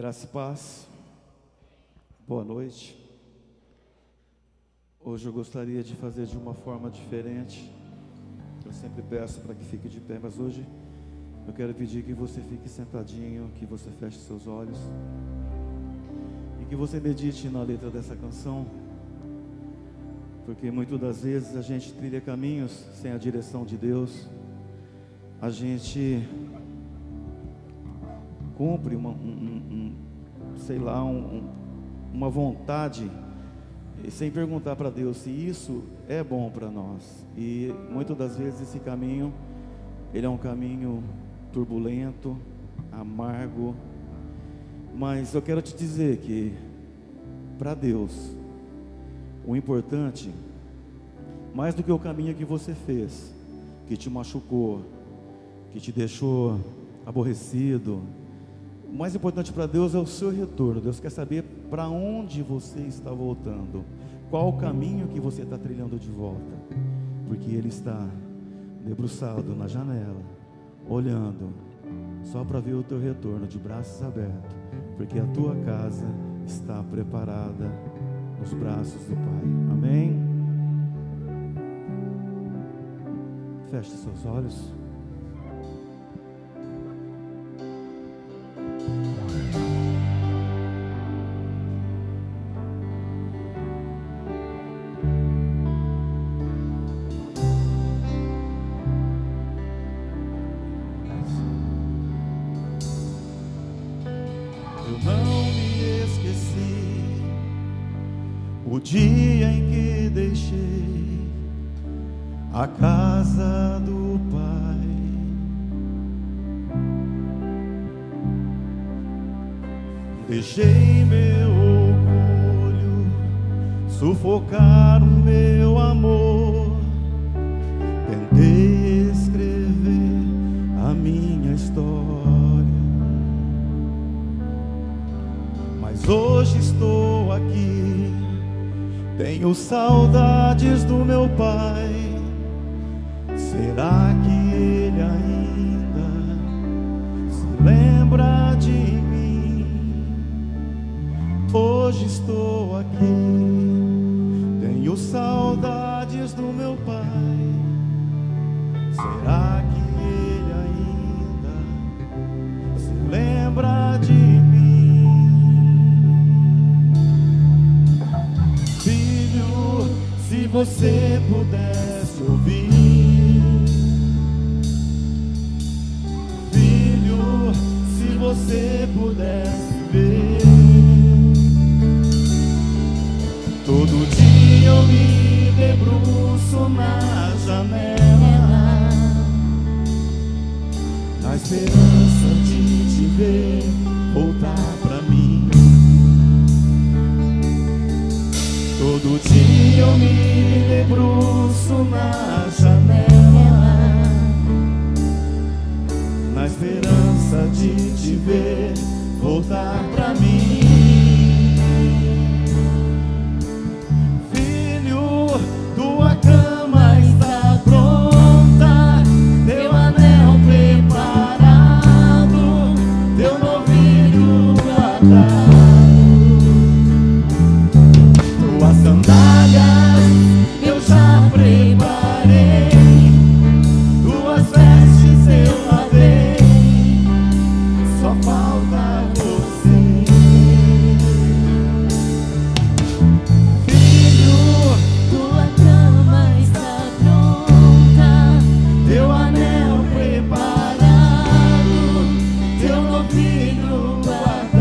Graça e paz, boa noite. Hoje eu gostaria de fazer de uma forma diferente. Eu sempre peço para que fique de pé, mas hoje eu quero pedir que você fique sentadinho, que você feche seus olhos e que você medite na letra dessa canção, porque muitas das vezes a gente trilha caminhos sem a direção de Deus. A gente cumpre uma vontade sem perguntar para Deus se isso é bom para nós. E muitas das vezes esse caminho, ele é um caminho turbulento, amargo, mas eu quero te dizer que para Deus o importante, mais do que o caminho que você fez, que te machucou, que te deixou aborrecido, o mais importante para Deus é o seu retorno. Deus quer saber para onde você está voltando, qual o caminho que você está trilhando de volta, porque Ele está debruçado na janela, olhando só para ver o teu retorno de braços abertos, porque a tua casa está preparada nos braços do Pai. Amém? Feche seus olhos. O dia em que deixei a casa do Pai, deixei meu orgulho sufocar o meu amor, tentei escrever a minha história, mas hoje estou aqui. Tenho saudades do meu pai. Será que ele ainda se lembra de mim? Hoje estou aqui. Tenho saudades do meu pai. Será que ele ainda se lembra de mim? Se você pudesse ouvir, filho, se você pudesse ver, todo dia eu me debruço na janela, na esperança de te ver voltar pra mim. Todo dia eu me debruço na janela, na esperança de te ver voltar pra mim. Filho, tua cama está pronta, teu anel preparado, teu novilho guardado. As sandálias eu já preparei, tuas vestes eu lavei, só falta você. Filho, tua cama está pronta, teu anel preparado, teu novilho guardado.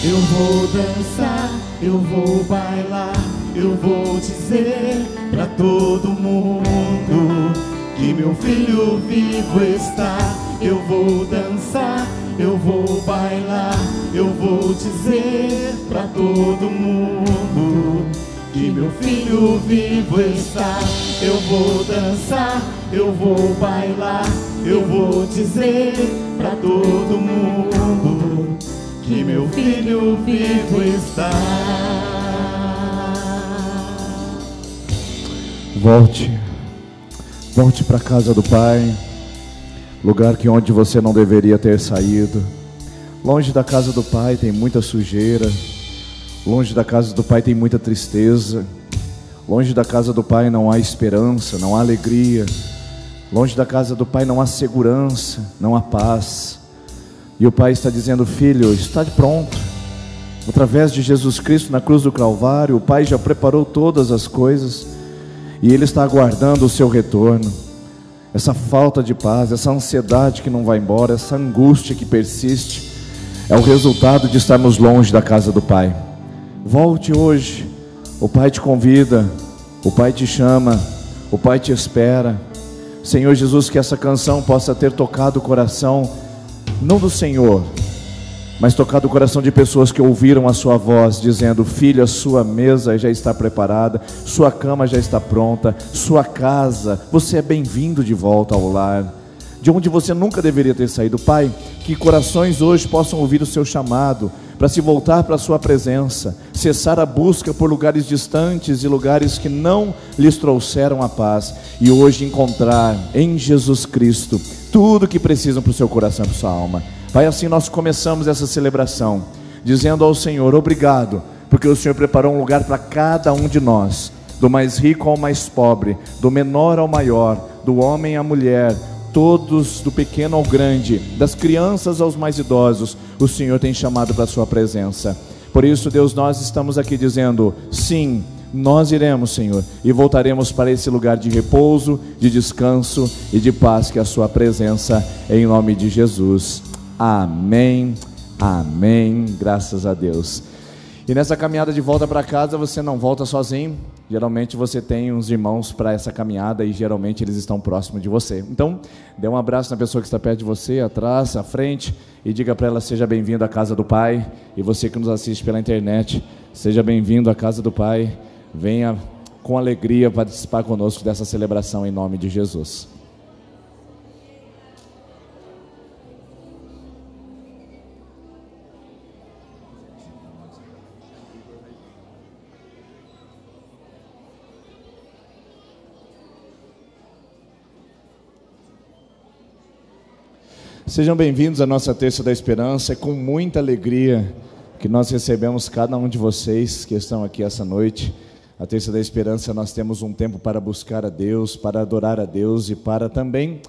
eu vou dançar, eu vou bailar, eu vou dizer pra todo mundo que meu filho vivo está. Eu vou dançar, eu vou bailar, eu vou dizer pra todo mundo que meu filho vivo está. Eu vou dançar, eu vou bailar, eu vou dizer pra todo mundo que meu filho vivo está. Volte para a casa do Pai, lugar que onde você não deveria ter saído. Longe da casa do Pai tem muita sujeira, longe da casa do Pai tem muita tristeza, longe da casa do Pai não há esperança, não há alegria, longe da casa do Pai não há segurança, não há paz. E o Pai está dizendo: filho, está pronto. Através de Jesus Cristo na cruz do Calvário, o Pai já preparou todas as coisas e Ele está aguardando o seu retorno. Essa falta de paz, essa ansiedade que não vai embora, essa angústia que persiste, é o resultado de estarmos longe da casa do Pai. Volte hoje, o Pai te convida, o Pai te chama, o Pai te espera. Senhor Jesus, que essa canção possa ter tocado o coração, não do Senhor, mas tocado o coração de pessoas que ouviram a sua voz, dizendo: filho, a sua mesa já está preparada, sua cama já está pronta, sua casa, você é bem-vindo de volta ao lar, de onde você nunca deveria ter saído. Pai, que corações hoje possam ouvir o seu chamado, para se voltar para a sua presença, cessar a busca por lugares distantes e lugares que não lhes trouxeram a paz, e hoje encontrar em Jesus Cristo tudo o que precisam para o seu coração e para a sua alma. Pai, assim nós começamos essa celebração, dizendo ao Senhor: obrigado, porque o Senhor preparou um lugar para cada um de nós, do mais rico ao mais pobre, do menor ao maior, do homem à mulher, todos, do pequeno ao grande, das crianças aos mais idosos, o Senhor tem chamado para a sua presença. Por isso, Deus, nós estamos aqui dizendo: sim, nós iremos, Senhor, e voltaremos para esse lugar de repouso, de descanso e de paz, que é a sua presença, em nome de Jesus. Amém, amém, graças a Deus. E nessa caminhada de volta para casa, você não volta sozinho. Geralmente você tem uns irmãos para essa caminhada e geralmente eles estão próximos de você. Então, dê um abraço na pessoa que está perto de você, atrás, à frente, e diga para ela: seja bem-vindo à casa do Pai. E você que nos assiste pela internet, seja bem-vindo à casa do Pai. Venha com alegria participar conosco dessa celebração em nome de Jesus. Sejam bem-vindos à nossa Terça da Esperança. É com muita alegria que nós recebemos cada um de vocês que estão aqui essa noite. A Terça da Esperança, nós temos um tempo para buscar a Deus, para adorar a Deus e para também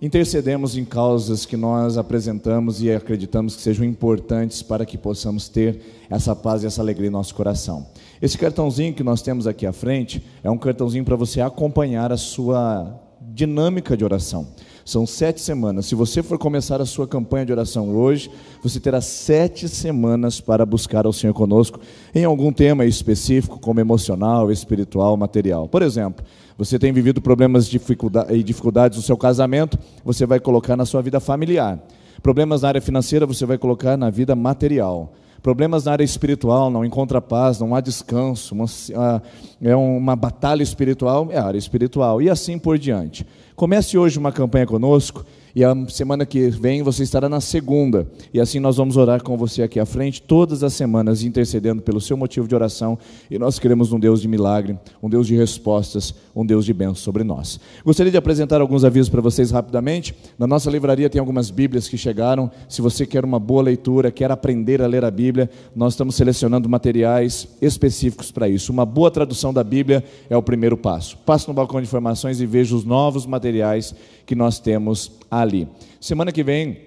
intercedermos em causas que nós apresentamos e acreditamos que sejam importantes para que possamos ter essa paz e essa alegria em nosso coração. Esse cartãozinho que nós temos aqui à frente é um cartãozinho para você acompanhar a sua dinâmica de oração. São 7 semanas. Se você for começar a sua campanha de oração hoje, você terá 7 semanas para buscar ao Senhor conosco em algum tema específico, como emocional, espiritual, material. Por exemplo, você tem vivido problemas e dificuldades no seu casamento, você vai colocar na sua vida familiar. Problemas na área financeira, você vai colocar na vida material. Problemas na área espiritual, não encontra paz, não há descanso, uma batalha espiritual, é a área espiritual, e assim por diante. Comece hoje uma campanha conosco, e a semana que vem você estará na segunda, e assim nós vamos orar com você aqui à frente, todas as semanas, intercedendo pelo seu motivo de oração, e nós queremos um Deus de milagre, um Deus de respostas, um Deus de bênção sobre nós. Gostaria de apresentar alguns avisos para vocês rapidamente. Na nossa livraria tem algumas Bíblias que chegaram. Se você quer uma boa leitura, quer aprender a ler a Bíblia, nós estamos selecionando materiais específicos para isso. Uma boa tradução da Bíblia é o primeiro passo. Passe no balcão de informações e veja os novos materiais que nós temos ali. Semana que vem,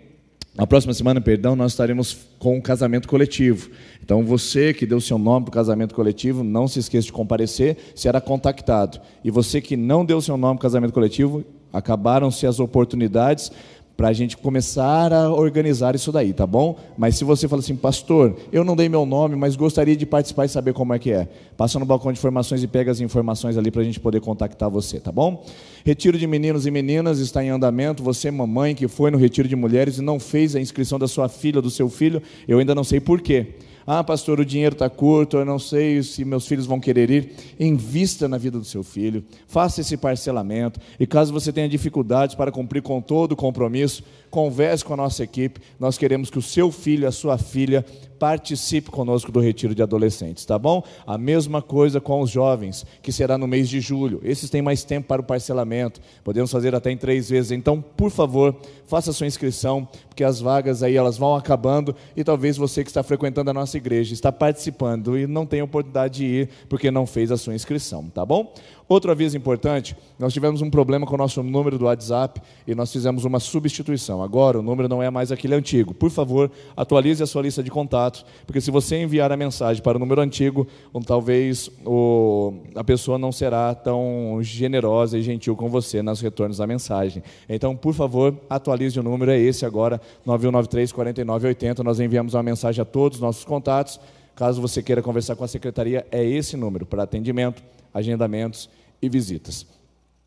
na próxima semana, nós estaremos com um casamento coletivo. Então você que deu seu nome para o casamento coletivo, não se esqueça de comparecer, será contactado. E você que não deu seu nome para o casamento coletivo, acabaram-se as oportunidades. para a gente começar a organizar isso daí, tá bom? Mas se você fala assim, pastor, eu não dei meu nome, mas gostaria de participar e saber como é que é, passa no balcão de informações e pega as informações ali para a gente poder contactar você, tá bom? Retiro de meninos e meninas está em andamento. Você, mamãe, que foi no retiro de mulheres e não fez a inscrição da sua filha ou do seu filho, eu ainda não sei por quê. Ah, pastor, o dinheiro está curto, eu não sei se meus filhos vão querer ir. Invista na vida do seu filho, faça esse parcelamento, e caso você tenha dificuldades para cumprir com todo o compromisso, converse com a nossa equipe. Nós queremos que o seu filho, a sua filha, participe conosco do retiro de adolescentes, tá bom? A mesma coisa com os jovens, que será no mês de julho. Esses têm mais tempo para o parcelamento, podemos fazer até em 3 vezes. Então, por favor, faça a sua inscrição, porque as vagas aí elas vão acabando, e talvez você que está frequentando a nossa igreja, está participando e não tem oportunidade de ir, porque não fez a sua inscrição, tá bom? Outro aviso importante, nós tivemos um problema com o nosso número do WhatsApp e nós fizemos uma substituição. Agora o número não é mais aquele antigo. Por favor, atualize a sua lista de contatos, porque se você enviar a mensagem para o número antigo, talvez a pessoa não será tão generosa e gentil com você nos retornos da mensagem. Então, por favor, atualize o número, é esse agora, 9193-4980. Nós enviamos uma mensagem a todos os nossos contatos. Caso você queira conversar com a secretaria, é esse número para atendimento, agendamentos e visitas.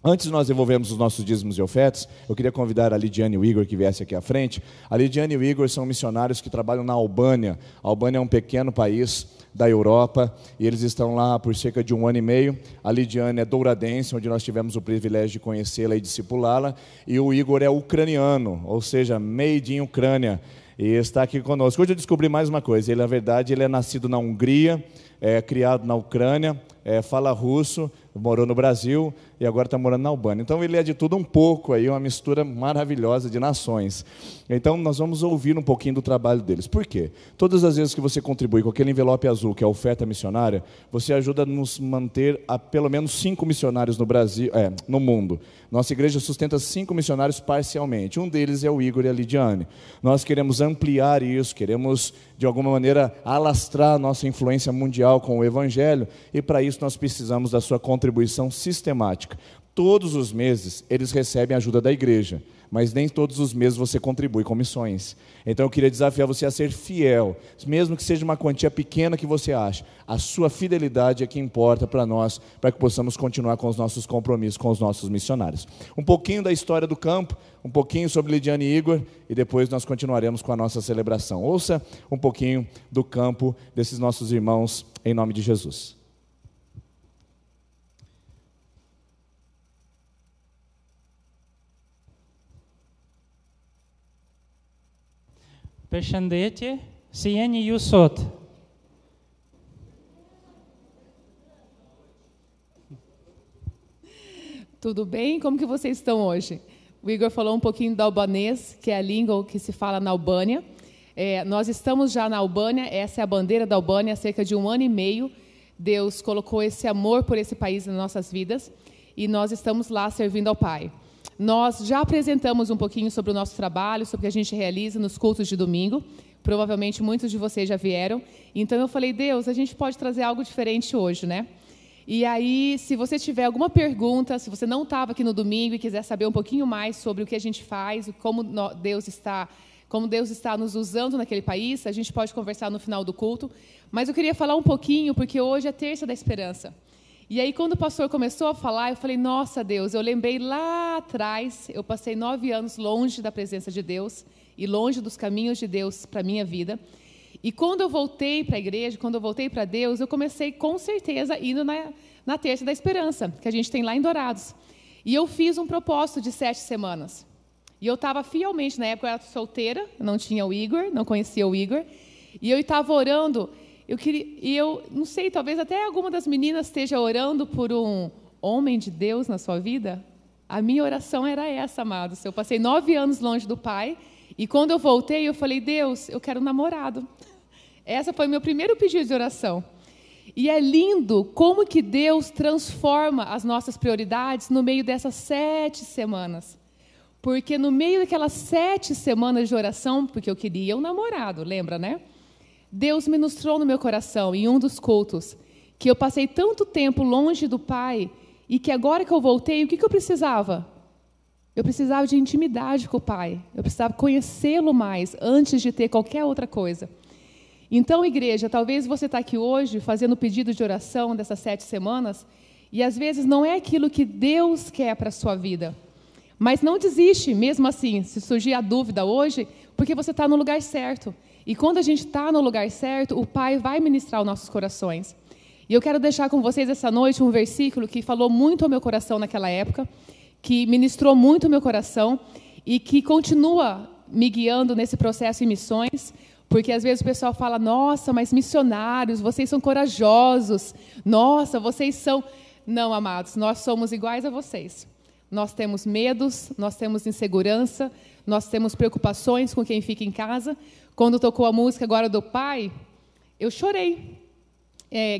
Antes de nós devolvermos os nossos dízimos e ofertas, eu queria convidar a Lidiane e o Igor que viessem aqui à frente. A Lidiane e o Igor são missionários que trabalham na Albânia. A Albânia é um pequeno país da Europa e eles estão lá por cerca de 1 ano e meio. A Lidiane é douradense, onde nós tivemos o privilégio de conhecê-la e discipulá-la. E o Igor é ucraniano, ou seja, made in Ucrânia. E está aqui conosco. Hoje eu descobri mais uma coisa. Ele, na verdade, ele é nascido na Hungria, é criado na Ucrânia, fala russo, morou no Brasil e agora está morando na Albânia. Então ele é de tudo um pouco, aí, uma mistura maravilhosa de nações. Então nós vamos ouvir um pouquinho do trabalho deles. Por quê? Todas as vezes que você contribui com aquele envelope azul, que é a oferta missionária, você ajuda a nos manter a pelo menos 5 missionários no Brasil, no mundo. Nossa igreja sustenta 5 missionários parcialmente. Um deles é o Igor e a Lidiane. Nós queremos ampliar isso, queremos de alguma maneira alastrar a nossa influência mundial com o Evangelho, e para isso nós precisamos da sua contribuição sistemática. Todos os meses eles recebem ajuda da igreja, mas nem todos os meses você contribui com missões. Então eu queria desafiar você a ser fiel, mesmo que seja uma quantia pequena que você ache. A sua fidelidade é que importa para nós, para que possamos continuar com os nossos compromissos com os nossos missionários. Um pouquinho da história do campo, um pouquinho sobre Lidiane e Igor, e depois nós continuaremos com a nossa celebração. Ouça um pouquinho do campo desses nossos irmãos, em nome de Jesus. Përshëndetje, si jeni ju sot? Tudo bem? Como que vocês estão hoje? O Igor falou um pouquinho do albanês, que é a língua que se fala na Albânia. Nós estamos já na Albânia, essa é a bandeira da Albânia, há cerca de 1 ano e meio. Deus colocou esse amor por esse país nas nossas vidas e nós estamos lá servindo ao Pai. Nós já apresentamos um pouquinho sobre o nosso trabalho, sobre o que a gente realiza nos cultos de domingo. Provavelmente muitos de vocês já vieram. Então eu falei, Deus, a gente pode trazer algo diferente hoje, né? E aí, se você tiver alguma pergunta, se você não estava aqui no domingo e quiser saber um pouquinho mais sobre o que a gente faz, como Deus está nos usando naquele país, a gente pode conversar no final do culto. Mas eu queria falar um pouquinho, porque hoje é terça da esperança. E aí, quando o pastor começou a falar, eu falei, nossa, Deus, eu lembrei lá atrás, eu passei 9 anos longe da presença de Deus e longe dos caminhos de Deus para a minha vida. E quando eu voltei para a igreja, quando eu voltei para Deus, eu comecei, com certeza, indo na Terça da Esperança, que a gente tem lá em Dourados. E eu fiz um propósito de 7 semanas. E eu estava fielmente, na época eu era solteira, não tinha o Igor, não conhecia o Igor, e eu estava orando. Eu não sei, talvez até alguma das meninas esteja orando por um homem de Deus na sua vida. A minha oração era essa, amados. Eu passei 9 anos longe do Pai, e quando eu voltei, eu falei, Deus, eu quero um namorado. Esse foi meu primeiro pedido de oração. E é lindo como que Deus transforma as nossas prioridades no meio dessas 7 semanas. Porque no meio daquelas 7 semanas de oração, porque eu queria um namorado, lembra, né? Deus ministrou no meu coração, em um dos cultos, que eu passei tanto tempo longe do Pai, e que agora que eu voltei, o que eu precisava? Eu precisava de intimidade com o Pai. Eu precisava conhecê-lo mais antes de ter qualquer outra coisa. Então, igreja, talvez você está aqui hoje fazendo o pedido de oração dessas 7 semanas e às vezes não é aquilo que Deus quer para a sua vida. Mas não desiste, mesmo assim, se surgir a dúvida hoje, porque você está no lugar certo. E quando a gente está no lugar certo, o Pai vai ministrar os nossos corações. E eu quero deixar com vocês essa noite um versículo que falou muito ao meu coração naquela época, que ministrou muito o meu coração e que continua me guiando nesse processo em missões, porque às vezes o pessoal fala, nossa, mas missionários, vocês são corajosos, nossa, vocês são... Não, amados, nós somos iguais a vocês. Nós temos medos, nós temos insegurança, nós temos preocupações com quem fica em casa. Quando tocou a música agora do Pai, eu chorei.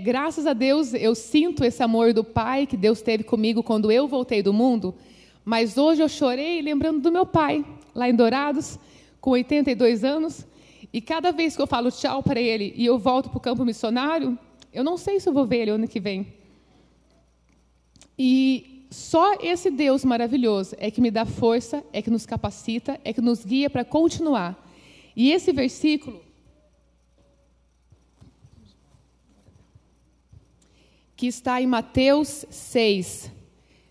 Graças a Deus, eu sinto esse amor do Pai que Deus teve comigo quando eu voltei do mundo, mas hoje eu chorei lembrando do meu pai, lá em Dourados, com 82 anos, e cada vez que eu falo tchau para ele e eu volto para o campo missionário, eu não sei se eu vou ver ele ano que vem. E só esse Deus maravilhoso é que me dá força, é que nos capacita, é que nos guia para continuar. E esse versículo, que está em Mateus 6,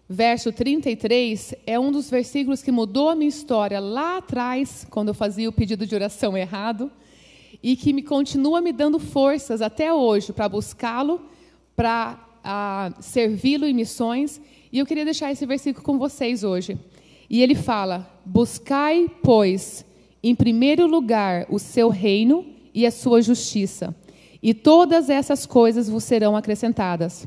verso 33, é um dos versículos que mudou a minha história lá atrás, quando eu fazia o pedido de oração errado, e que me continua me dando forças até hoje para buscá-lo, para servi-lo em missões. E eu queria deixar esse versículo com vocês hoje. E ele fala, buscai, pois, em primeiro lugar o seu reino e a sua justiça, e todas essas coisas vos serão acrescentadas.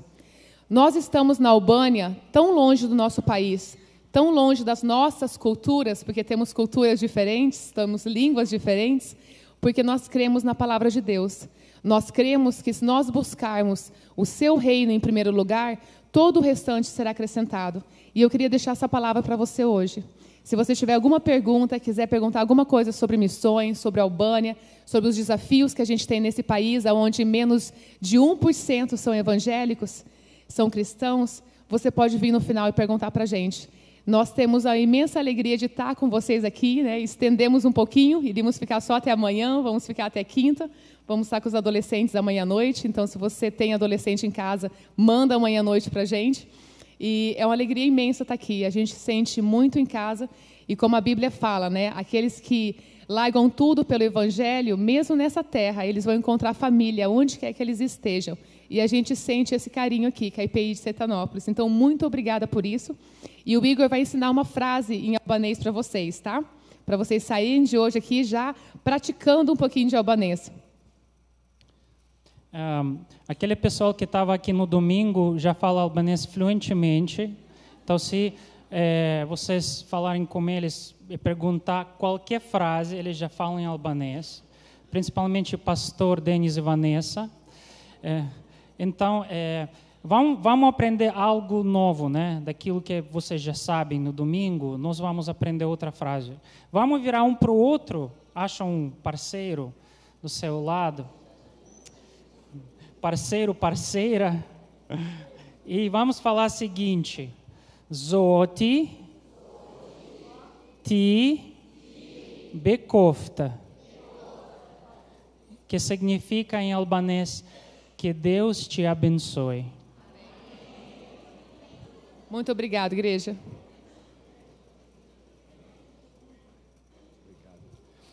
Nós estamos na Albânia, tão longe do nosso país, tão longe das nossas culturas, porque temos culturas diferentes, temos línguas diferentes, porque nós cremos na palavra de Deus. Nós cremos que se nós buscarmos o seu reino em primeiro lugar, todo o restante será acrescentado. E eu queria deixar essa palavra para você hoje. Se você tiver alguma pergunta, quiser perguntar alguma coisa sobre missões, sobre a Albânia, sobre os desafios que a gente tem nesse país, onde menos de 1% são evangélicos, são cristãos, você pode vir no final e perguntar para a gente. Nós temos a imensa alegria de estar com vocês aqui, né? Estendemos um pouquinho, iríamos ficar só até amanhã, vamos ficar até quinta, vamos estar com os adolescentes amanhã à noite, então se você tem adolescente em casa, manda amanhã à noite para a gente. E é uma alegria imensa estar aqui, a gente se sente muito em casa, e como a Bíblia fala, né? Aqueles que largam tudo pelo Evangelho, mesmo nessa terra, eles vão encontrar família, onde quer que eles estejam. E a gente sente esse carinho aqui, com a IPI de Sertanópolis. Então, muito obrigada por isso. E o Igor vai ensinar uma frase em albanês para vocês, tá? Para vocês saírem de hoje aqui já praticando um pouquinho de albanês. Aquele pessoal que estava aqui no domingo já fala albanês fluentemente. Então, se vocês falarem com eles e perguntar qualquer frase, eles já falam em albanês. Principalmente o pastor Denis e Vanessa. Então, vamos aprender algo novo, né? Daquilo que vocês já sabem no domingo, nós vamos aprender outra frase. Vamos virar um para o outro, acha um parceiro do seu lado, parceiro, parceira, e vamos falar o seguinte, Zoti, Ti, Bekofta, que significa em albanês, que Deus te abençoe. Muito obrigado, igreja.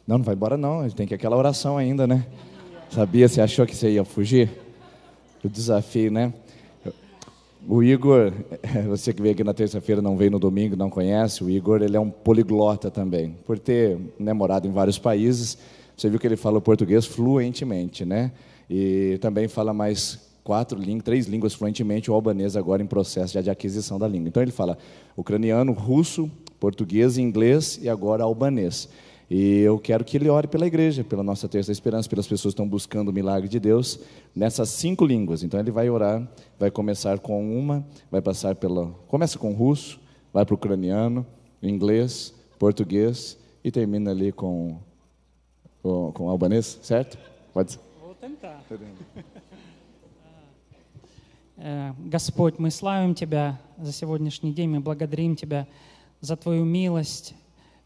Não vai embora não, a gente tem que aquela oração ainda, né? Sabia, você achou que você ia fugir? O desafio, né? O Igor, você que veio aqui na terça-feira, não veio no domingo, não conhece, o Igor, ele é um poliglota também. Por ter morado em vários países, você viu que ele fala português fluentemente, né? E também fala mais 3 línguas fluentemente, o albanês agora em processo de aquisição da língua. Então ele fala ucraniano, russo, português, inglês e agora albanês. E eu quero que ele ore pela igreja, pela nossa Terça Esperança, pelas pessoas que estão buscando o milagre de Deus, nessas 5 línguas. Então ele vai orar, vai começar com uma, vai passar começa com russo, vai para o ucraniano, inglês, português e termina ali com albanês, certo? Pode ser. Tentar. Господь, мы славим Тебя за сегодняшний день, мы благодарим Тебя за Твою милость.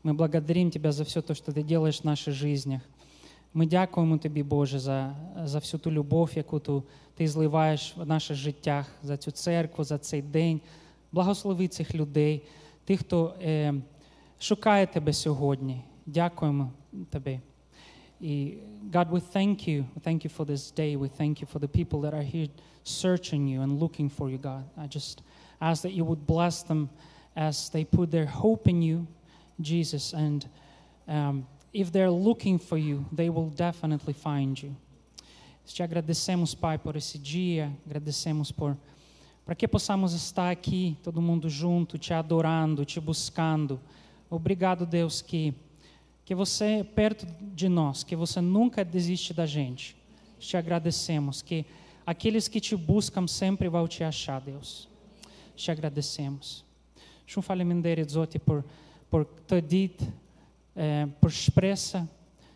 Мы благодарим Тебя за все то, что Ты делаешь в наших жизнях. Ми дякуємо Тобі, Боже, за всю ту любов, яку Ти зливаєш в наших життях, за цю церкву, за цей день. Благослови цих людей, тих, хто шукає Тебе сьогодні. Дякуємо Тобі. І, God, we thank you. We thank you for this day. We thank you for the people that are here searching you and looking for you, God. I just ask that you would bless them as they put their hope in you, Jesus. And if they're looking for you, they will definitely find you. Te agradecemos, Pai, por esse dia. Agradecemos para que possamos estar aqui, todo mundo junto, Te adorando, Te buscando. Obrigado, Deus, que você é perto de nós, que você nunca desiste da gente. Te agradecemos, que aqueles que Te buscam sempre vão Te achar, Deus. Te agradecemos. Shun falemendere zoti por tadit, por expressa,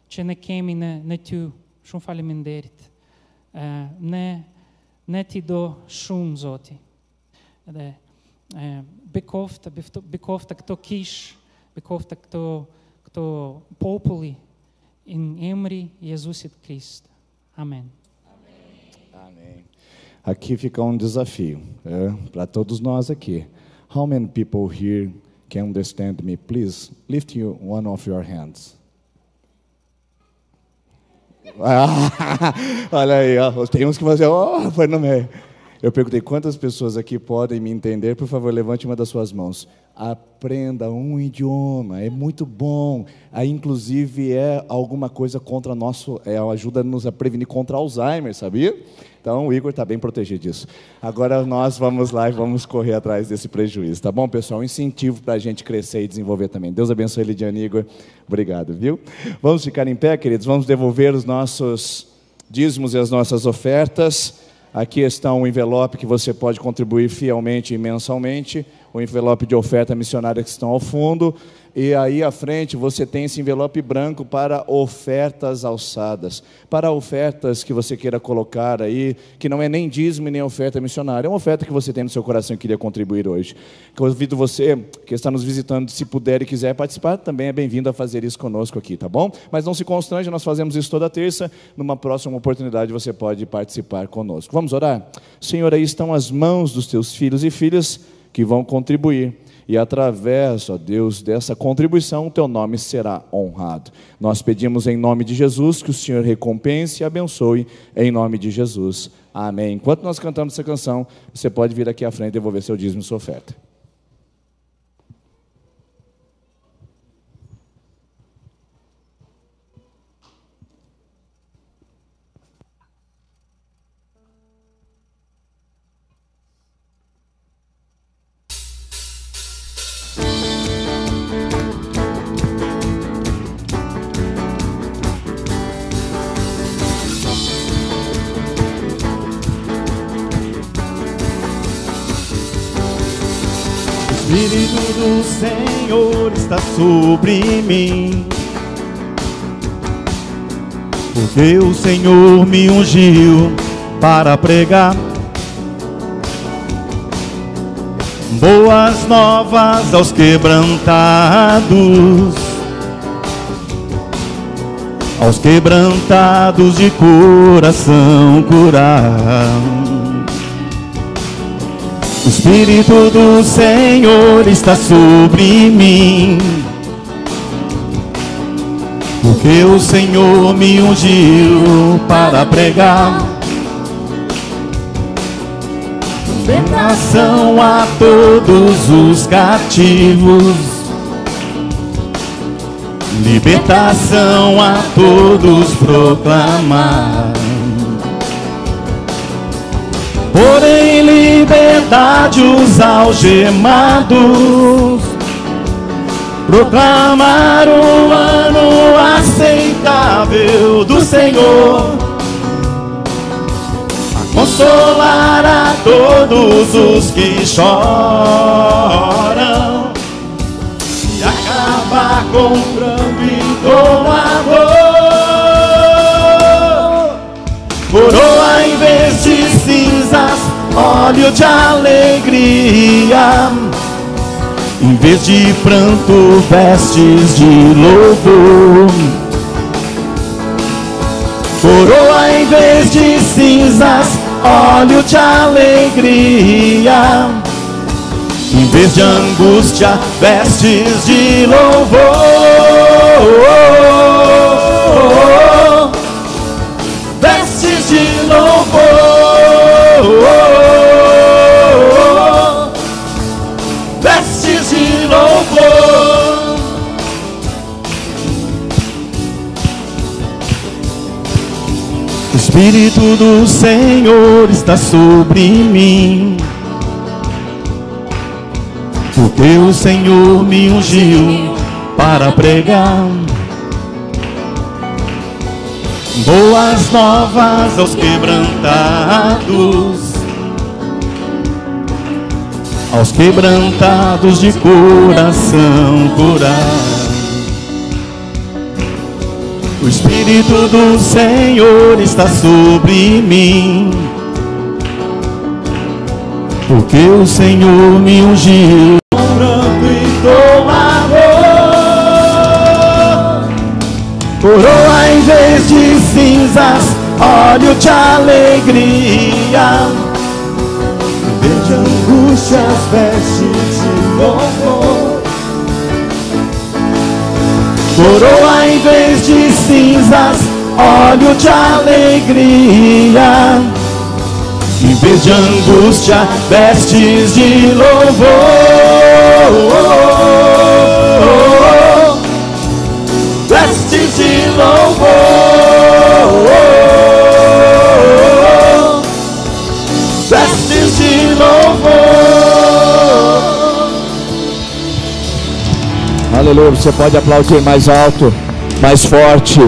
Te ne kemi ne Tu, shun falemenderit. Ne Ti do shun zoti. Bekofta kto kish, bekofta kto populi in emri Jesus Cristo. Amém. Amém. Aqui fica um desafio para todos nós aqui. How many people here can understand me? Please lift one of your hands. Olha aí, ó, tem uns que vão dizer, foi no meio. Eu perguntei quantas pessoas aqui podem me entender. Por favor, levante uma das suas mãos. Aprenda um idioma, é muito bom. Aí, inclusive, é alguma coisa contra ajuda-nos a prevenir contra Alzheimer, sabia? Então, o Igor está bem protegido disso. Agora, nós vamos lá e vamos correr atrás desse prejuízo, tá bom, pessoal? Um incentivo para a gente crescer e desenvolver também. Deus abençoe, Lidiane e Igor. Obrigado, viu? Vamos ficar em pé, queridos? Vamos devolver os nossos dízimos e as nossas ofertas. Aqui está um envelope que você pode contribuir fielmente e mensalmente, o envelope de oferta missionária que estão ao fundo, e aí à frente você tem esse envelope branco para ofertas alçadas, para ofertas que você queira colocar aí, que não é nem dízimo nem oferta missionária, é uma oferta que você tem no seu coração e queria contribuir hoje. Convido você que está nos visitando, se puder e quiser participar, também é bem-vindo a fazer isso conosco aqui, tá bom? Mas não se constrange, nós fazemos isso toda terça, numa próxima oportunidade você pode participar conosco. Vamos orar? Senhor, aí estão as mãos dos teus filhos e filhas que vão contribuir. E através, ó Deus, dessa contribuição, o Teu nome será honrado. Nós pedimos em nome de Jesus que o Senhor recompense e abençoe em nome de Jesus. Amém. Enquanto nós cantamos essa canção, você pode vir aqui à frente e devolver seu dízimo e sua oferta. O Espírito do Senhor está sobre mim, porque o Senhor me ungiu para pregar boas novas aos quebrantados de coração curar. O Espírito do Senhor está sobre mim, porque o Senhor me ungiu para pregar libertação a todos os cativos, libertação a todos proclamar. Porém, liberdade os algemados, proclamar o ano aceitável do Senhor, a consolar a todos os que choram e acabar com o pranto e com a dor. Coroa em vez de cinzas, óleo de alegria Em vez de pranto, vestes de louvor. Coroa em vez de cinzas, óleo de alegria. Em vez de angústia, vestes de louvor. Vestes de louvor. Vestes de louvor. O Espírito do Senhor está sobre mim, porque o Senhor me ungiu para pregar boas novas aos quebrantados de coração curar. O Espírito do Senhor está sobre mim, porque o Senhor me ungiu com pranto e com amor. Coroa em vez de cinzas, óleo de alegria. Em vez de angústias, vestes de louvor. Coroa em vez de cinzas, óleo de alegria. Em vez de angústia, vestes de louvor. Vestes de louvor. Vestes de louvor. Aleluia, você pode aplaudir mais alto, mais forte.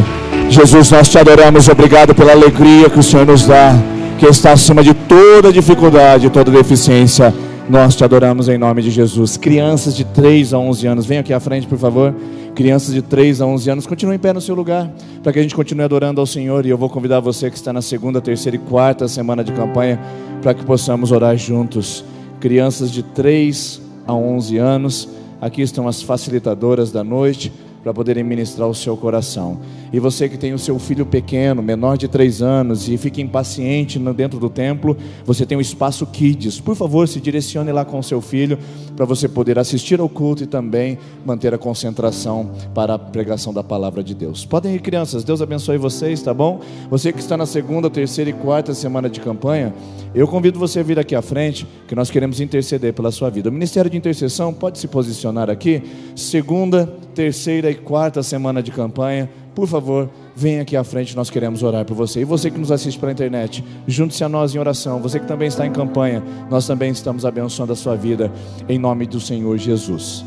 Jesus, nós te adoramos, obrigado pela alegria que o Senhor nos dá, que está acima de toda dificuldade, toda deficiência. Nós te adoramos em nome de Jesus. Crianças de 3 a 11 anos, venham aqui à frente, por favor. Crianças de 3 a 11 anos, continuem em pé no seu lugar, para que a gente continue adorando ao Senhor. E eu vou convidar você que está na segunda, terceira e quarta semana de campanha, para que possamos orar juntos. Crianças de 3 a 11 anos, aqui estão as facilitadoras da noite, para poderem ministrar o seu coração. E você que tem o seu filho pequeno, menor de 3 anos, e fica impaciente dentro do templo, você tem o espaço Kids. Por favor, se direcione lá com o seu filho, para você poder assistir ao culto e também manter a concentração para a pregação da palavra de Deus. Podem ir, crianças, Deus abençoe vocês, tá bom? Você que está na segunda, terceira e quarta semana de campanha, eu convido você a vir aqui à frente, que nós queremos interceder pela sua vida. O Ministério de Intercessão pode se posicionar aqui. Segunda, terceira e quarta semana de campanha, por favor, venha aqui à frente, nós queremos orar por você. E você que nos assiste pela internet, junte-se a nós em oração. Você que também está em campanha, nós também estamos abençoando a sua vida, em nome do Senhor Jesus.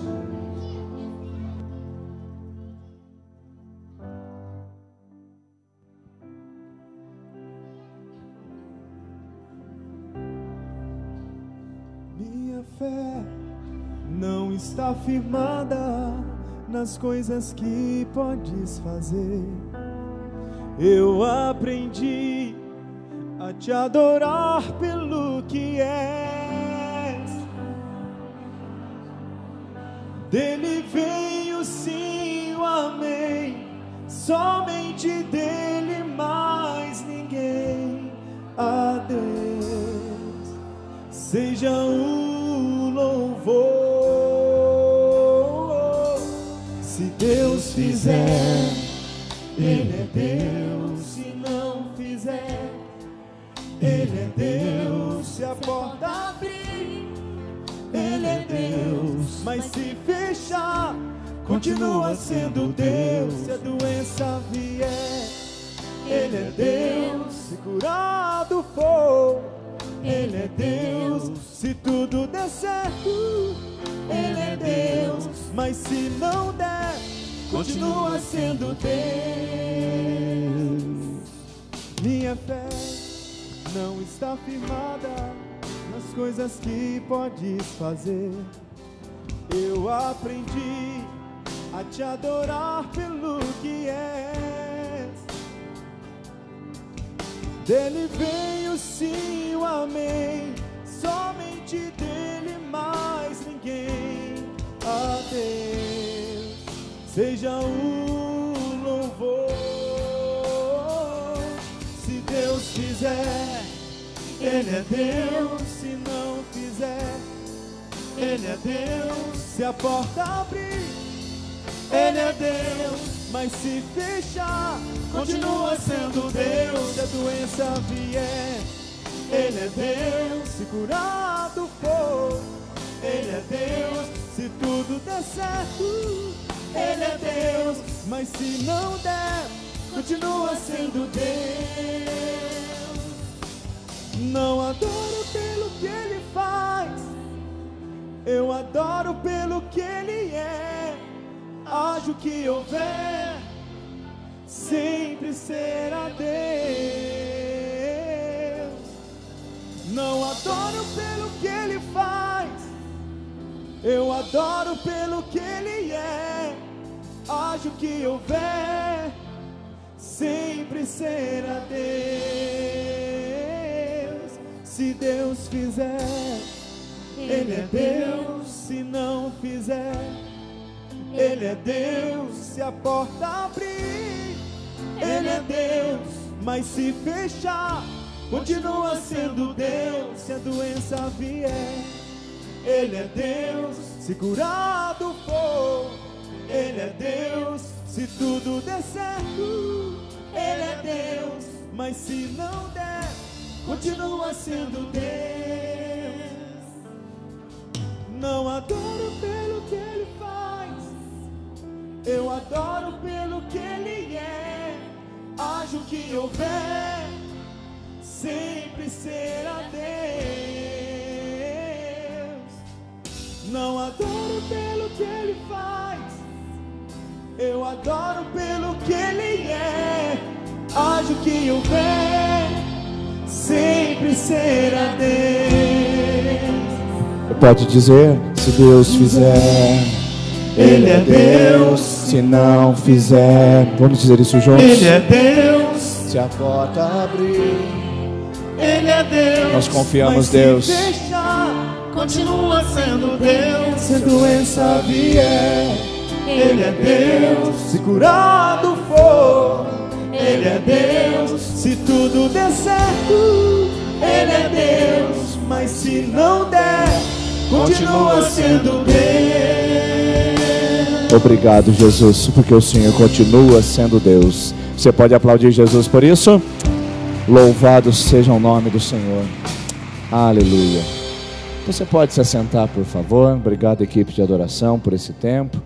Minha fé não está firmada nas coisas que podes fazer. Eu aprendi a te adorar pelo que és. Dele veio sim o amém, somente dele mais ninguém. A Deus seja o louvor. Se Deus fizer, Ele é Deus. Se não fizer, Ele é Deus. Se a porta abrir, Ele é Deus. Mas se fechar, continua sendo Deus. Se a doença vier, Ele é Deus. Se curado for, Ele é Deus. Se tudo der certo, Ele é Deus. Mas se não der, continua sendo Deus. Minha fé não está firmada nas coisas que podes fazer. Eu aprendi a te adorar pelo que és. Dele veio sim o amém, somente dele mais ninguém. a Deus seja o louvor. Se Deus fizer, Ele é Deus. Se não fizer, Ele é Deus. Se a porta abrir, Ele é Deus. Mas se fechar, continua sendo Deus. Se a doença vier, Ele é Deus. Se curado for, Ele é Deus. Se tudo der certo, Ele é Deus. Mas se não der, continua sendo Deus. Não adoro pelo que Ele faz, eu adoro pelo que Ele é. Haja o que houver, sempre será Deus. Não adoro pelo que Ele faz, eu adoro pelo que Ele é. Haja o que houver, sempre será Deus. Se Deus fizer, Ele é Deus. Se não fizer, Ele é Deus. Se a porta abrir, Ele é Deus. Mas se fechar, continua sendo Deus. Se a doença vier, Ele é Deus. Se curado for, Ele é Deus. Se tudo der certo, Ele é Deus. Mas se não der, continua sendo Deus. Não adoro pelo que Ele faz, eu adoro pelo que Ele é. Haja o que houver, sempre será Deus. Não adoro pelo que Ele faz, eu adoro pelo que Ele é. Haja o que houver, sempre será Deus. Pode dizer, se Deus fizer, Ele é Deus. Se não fizer, vamos dizer isso juntos? Ele é Deus. Se a porta abrir, Ele é Deus. Nós confiamos, mas Deus. Se fechar, continua sendo Deus. Se a doença vier, Ele é Deus. Se curado for, Ele é Deus. Se tudo der certo, Ele é Deus. Mas se não der, continua sendo Deus. Obrigado, Jesus, porque o Senhor continua sendo Deus. Você pode aplaudir Jesus por isso? Louvado seja o nome do Senhor. Aleluia. Você pode se assentar, por favor. Obrigado, equipe de adoração, por esse tempo.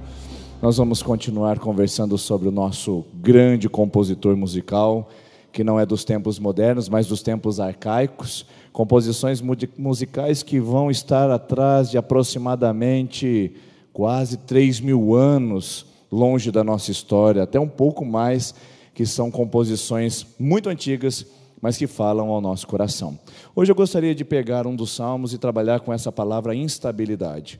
Nós vamos continuar conversando sobre o nosso grande compositor musical, que não é dos tempos modernos, mas dos tempos arcaicos. Composições musicais que vão estar atrás de aproximadamente quase 3.000 anos longe da nossa história, até um pouco mais, que são composições muito antigas, mas que falam ao nosso coração. Hoje eu gostaria de pegar um dos salmos e trabalhar com essa palavra instabilidade.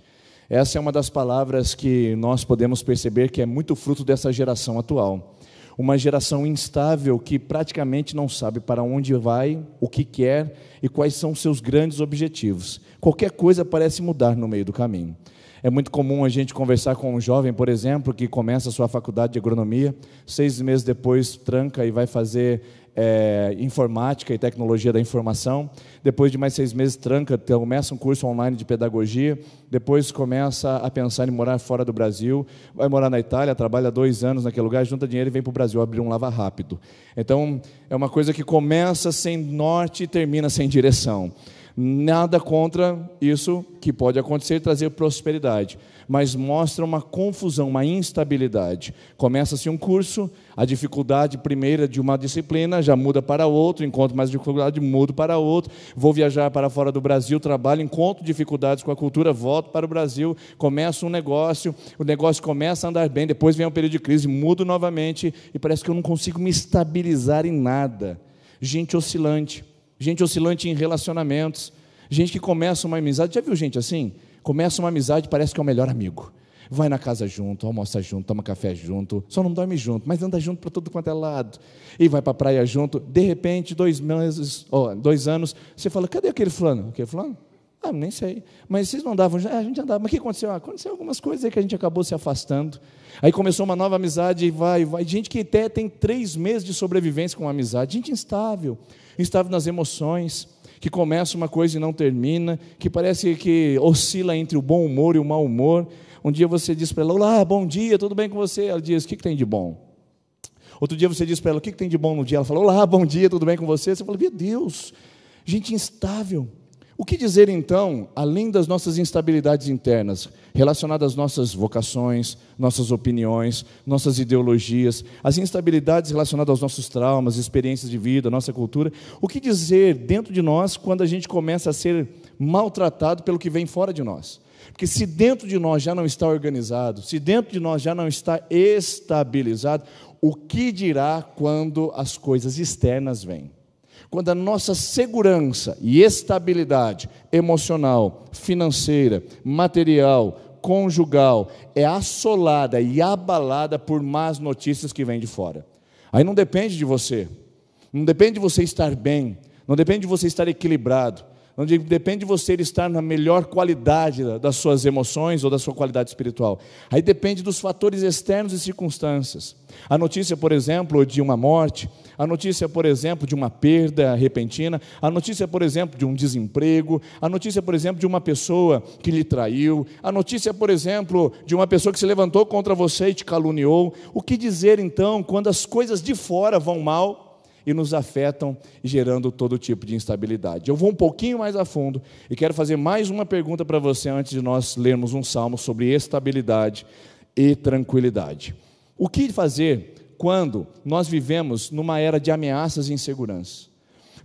Essa é uma das palavras que nós podemos perceber que é muito fruto dessa geração atual. Uma geração instável que praticamente não sabe para onde vai, o que quer e quais são seus grandes objetivos. Qualquer coisa parece mudar no meio do caminho. É muito comum a gente conversar com um jovem, por exemplo, que começa a sua faculdade de agronomia, 6 meses depois tranca e vai fazer informática e tecnologia da informação, depois de mais 6 meses tranca, começa um curso online de pedagogia, depois começa a pensar em morar fora do Brasil, vai morar na Itália, trabalha 2 anos naquele lugar, junta dinheiro e vem para o Brasil abrir um lava rápido. Então, é uma coisa que começa sem norte e termina sem direção. Nada contra isso que pode acontecer, trazer prosperidade, mas mostra uma confusão, uma instabilidade. Começa-se um curso, a dificuldade primeira de uma disciplina já muda para outro, encontro mais dificuldade, mudo para outro, vou viajar para fora do Brasil, trabalho, encontro dificuldades com a cultura, volto para o Brasil, começo um negócio, o negócio começa a andar bem, depois vem um período de crise, mudo novamente e parece que eu não consigo me estabilizar em nada. Gente oscilante em relacionamentos, gente que começa uma amizade, já viu gente assim? Começa uma amizade, parece que é o melhor amigo, vai na casa junto, almoça junto, toma café junto, só não dorme junto, mas anda junto para tudo quanto é lado, e vai para a praia junto, de repente, 2 anos, você fala, cadê aquele fulano? Aquele fulano? Ah, nem sei. Mas vocês não andavam? A gente andava. Mas o que aconteceu? Aconteceu algumas coisas aí que a gente acabou se afastando. Aí começou uma nova amizade, e vai. Gente que até tem 3 meses de sobrevivência com uma amizade. Gente instável nas emoções, que começa uma coisa e não termina, que parece que oscila entre o bom humor e o mau humor. Um dia você diz para ela: olá, bom dia, tudo bem com você? Ela diz: o que tem de bom? Outro dia você diz para ela: o que tem de bom no dia? Ela fala: olá, bom dia, tudo bem com você? Você fala: meu Deus, gente instável. O que dizer então, além das nossas instabilidades internas, relacionadas às nossas vocações, nossas opiniões, nossas ideologias, as instabilidades relacionadas aos nossos traumas, experiências de vida, nossa cultura? O que dizer dentro de nós quando a gente começa a ser maltratado pelo que vem fora de nós? Porque se dentro de nós já não está organizado, se dentro de nós já não está estabilizado, o que dirá quando as coisas externas vêm? Quando a nossa segurança e estabilidade emocional, financeira, material, conjugal é assolada e abalada por más notícias que vêm de fora. Aí não depende de você, não depende de você estar bem, não depende de você estar equilibrado, não depende de você estar na melhor qualidade das suas emoções ou da sua qualidade espiritual. Aí depende dos fatores externos e circunstâncias. A notícia, por exemplo, de uma morte, a notícia, por exemplo, de uma perda repentina, a notícia, por exemplo, de um desemprego, a notícia, por exemplo, de uma pessoa que lhe traiu, a notícia, por exemplo, de uma pessoa que se levantou contra você e te caluniou. O que dizer, então, quando as coisas de fora vão mal e nos afetam, gerando todo tipo de instabilidade? Eu vou um pouquinho mais a fundo e quero fazer mais uma pergunta para você antes de nós lermos um salmo sobre estabilidade e tranquilidade. O que fazer quando nós vivemos numa era de ameaças e insegurança?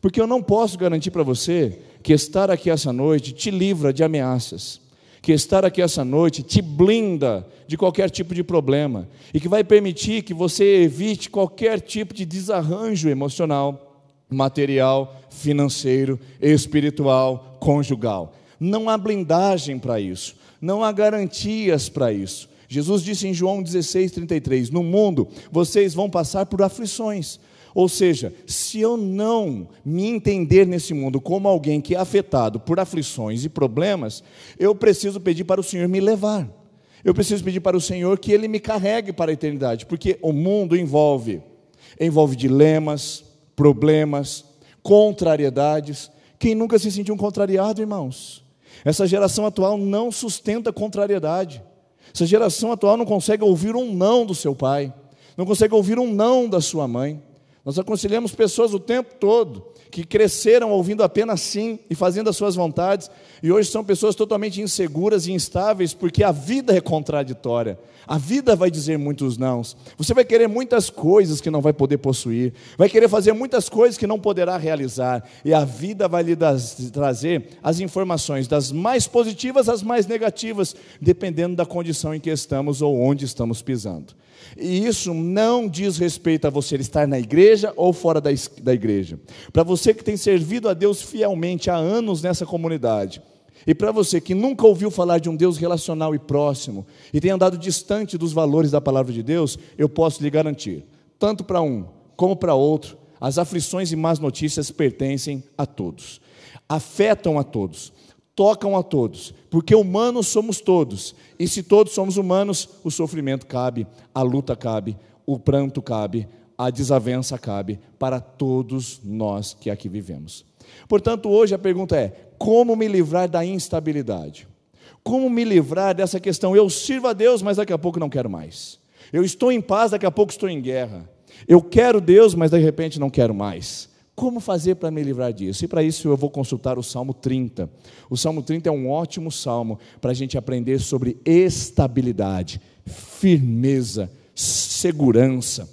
Porque eu não posso garantir para você que estar aqui essa noite te livra de ameaças, que estar aqui essa noite te blinda de qualquer tipo de problema e que vai permitir que você evite qualquer tipo de desarranjo emocional, material, financeiro, espiritual, conjugal. Não há blindagem para isso, não há garantias para isso. Jesus disse em João 16:33, no mundo vocês vão passar por aflições. Ou seja, se eu não me entender nesse mundo como alguém que é afetado por aflições e problemas, eu preciso pedir para o Senhor me levar. Eu preciso pedir para o Senhor que Ele me carregue para a eternidade, porque o mundo envolve dilemas, problemas, contrariedades. Quem nunca se sentiu contrariado, irmãos? Essa geração atual não sustenta contrariedade. Essa geração atual não consegue ouvir um não do seu pai, não consegue ouvir um não da sua mãe. Nós aconselhamos pessoas o tempo todo que cresceram ouvindo apenas sim e fazendo as suas vontades, e hoje são pessoas totalmente inseguras e instáveis, porque a vida é contraditória, a vida vai dizer muitos nãos. Você vai querer muitas coisas que não vai poder possuir, vai querer fazer muitas coisas que não poderá realizar, e a vida vai lhe trazer as informações das mais positivas às mais negativas, dependendo da condição em que estamos ou onde estamos pisando. E isso não diz respeito a você estar na igreja ou fora da igreja. Para você que tem servido a Deus fielmente há anos nessa comunidade, e para você que nunca ouviu falar de um Deus relacional e próximo, e tem andado distante dos valores da palavra de Deus, eu posso lhe garantir, tanto para um como para outro, as aflições e más notícias pertencem a todos, afetam a todos, tocam a todos, porque humanos somos todos, e se todos somos humanos, o sofrimento cabe, a luta cabe, o pranto cabe, a desavença cabe, para todos nós que aqui vivemos. Portanto, hoje a pergunta é: como me livrar da instabilidade? Como me livrar dessa questão? Eu sirvo a Deus, mas daqui a pouco não quero mais. Eu estou em paz, daqui a pouco estou em guerra. Eu quero Deus, mas de repente não quero mais. Como fazer para me livrar disso? E para isso eu vou consultar o Salmo 30. O Salmo 30 é um ótimo salmo para a gente aprender sobre estabilidade, firmeza, segurança,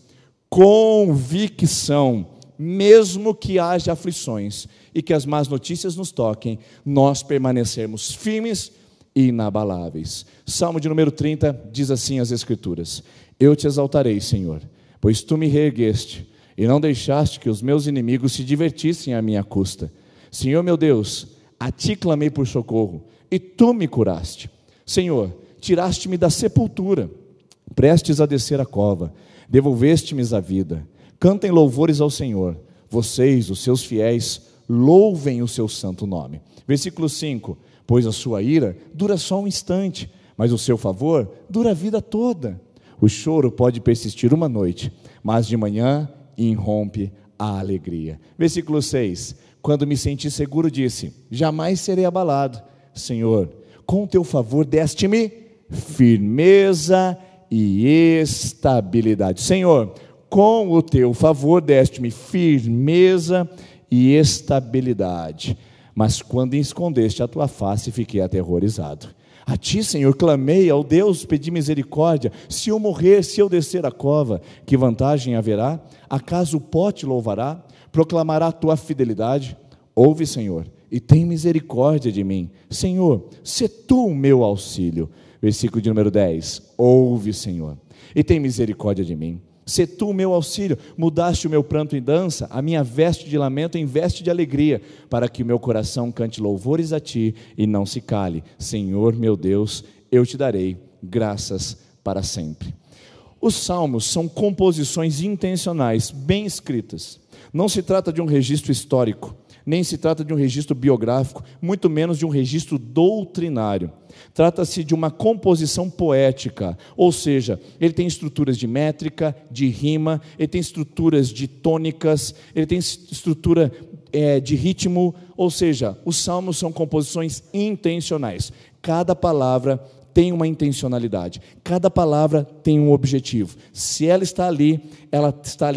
convicção, mesmo que haja aflições e que as más notícias nos toquem, nós permanecermos firmes e inabaláveis. Salmo de número 30 diz assim as Escrituras: eu te exaltarei, Senhor, pois tu me reergueste e não deixaste que os meus inimigos se divertissem à minha custa. Senhor meu Deus, a ti clamei por socorro, e tu me curaste. Senhor, tiraste-me da sepultura, prestes a descer a cova, devolveste-me a vida. Cantem louvores ao Senhor, vocês, os seus fiéis, louvem o seu santo nome. Versículo 5, pois a sua ira dura só um instante, mas o seu favor dura a vida toda. O choro pode persistir uma noite, mas de manhã irrompe a alegria. Versículo 6, quando me senti seguro, disse, jamais serei abalado. Senhor, com o teu favor deste-me firmeza e estabilidade. Senhor, com o teu favor deste-me firmeza e estabilidade. Mas quando escondeste a tua face, fiquei aterrorizado. A ti, Senhor, clamei, ao Deus pedi misericórdia. Se eu morrer, se eu descer a cova, que vantagem haverá? Acaso o pó te louvará? Proclamará a tua fidelidade? Ouve, Senhor, e tem misericórdia de mim. Senhor, sê tu o meu auxílio. Versículo de número 10. Ouve, Senhor, e tem misericórdia de mim. Sê tu o meu auxílio. Mudaste o meu pranto em dança, a minha veste de lamento em veste de alegria, para que o meu coração cante louvores a ti e não se cale. Senhor meu Deus, eu te darei graças para sempre. Os salmos são composições intencionais, bem escritas. Não se trata de um registro histórico, nem se trata de um registro biográfico, muito menos de um registro doutrinário. Trata-se de uma composição poética, ou seja, ele tem estruturas de métrica, de rima, ele tem estruturas de tônicas, ele tem estrutura de ritmo, ou seja, os salmos são composições intencionais. Cada palavra tem uma intencionalidade, cada palavra tem um objetivo. Se ela está ali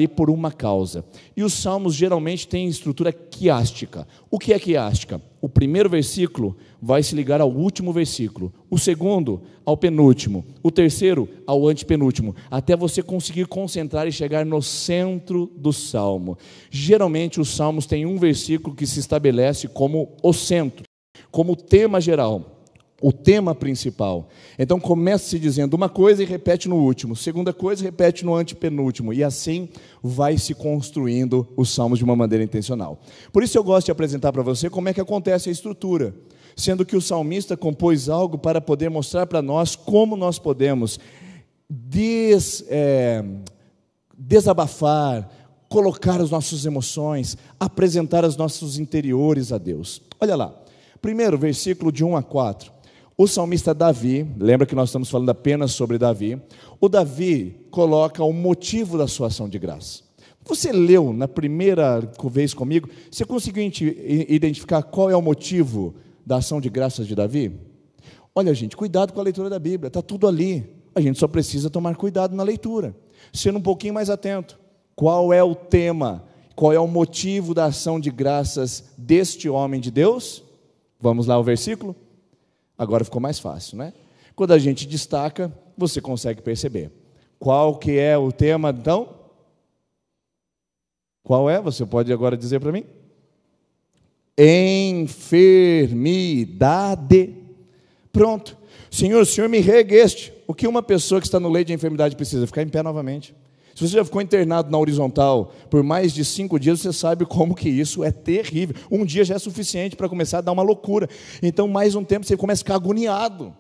por uma causa. E os salmos geralmente têm estrutura quiástica. O que é quiástica? O primeiro versículo vai se ligar ao último versículo, o segundo ao penúltimo, o terceiro ao antepenúltimo, até você conseguir concentrar e chegar no centro do salmo. Geralmente os salmos têm um versículo que se estabelece como o centro, como o tema geral, o tema principal. Então começa-se dizendo uma coisa e repete no último, segunda coisa e repete no antepenúltimo, e assim vai se construindo os salmos de uma maneira intencional. Por isso eu gosto de apresentar para você como é que acontece a estrutura, sendo que o salmista compôs algo para poder mostrar para nós como nós podemos desabafar, colocar as nossas emoções, apresentar os nossos interiores a Deus. Olha lá, primeiro versículo de 1 a 4. O salmista Davi, lembra que nós estamos falando apenas sobre Davi, o Davi coloca o motivo da sua ação de graça. Você leu na primeira vez comigo, você conseguiu identificar qual é o motivo da ação de graças de Davi? Olha, gente, cuidado com a leitura da Bíblia, está tudo ali, a gente só precisa tomar cuidado na leitura, sendo um pouquinho mais atento. Qual é o tema, qual é o motivo da ação de graças deste homem de Deus? Vamos lá ao versículo? Agora ficou mais fácil, né? Quando a gente destaca, você consegue perceber. Qual que é o tema, então? Qual é? Você pode agora dizer para mim? Enfermidade. Pronto. Senhor, o Senhor me reergueste. O que uma pessoa que está no leito de enfermidade precisa? Ficar em pé novamente. Se você já ficou internado na horizontal por mais de 5 dias, você sabe como que isso é terrível. Um dia já é suficiente para começar a dar uma loucura. Então, mais um tempo, você começa a ficar agoniado.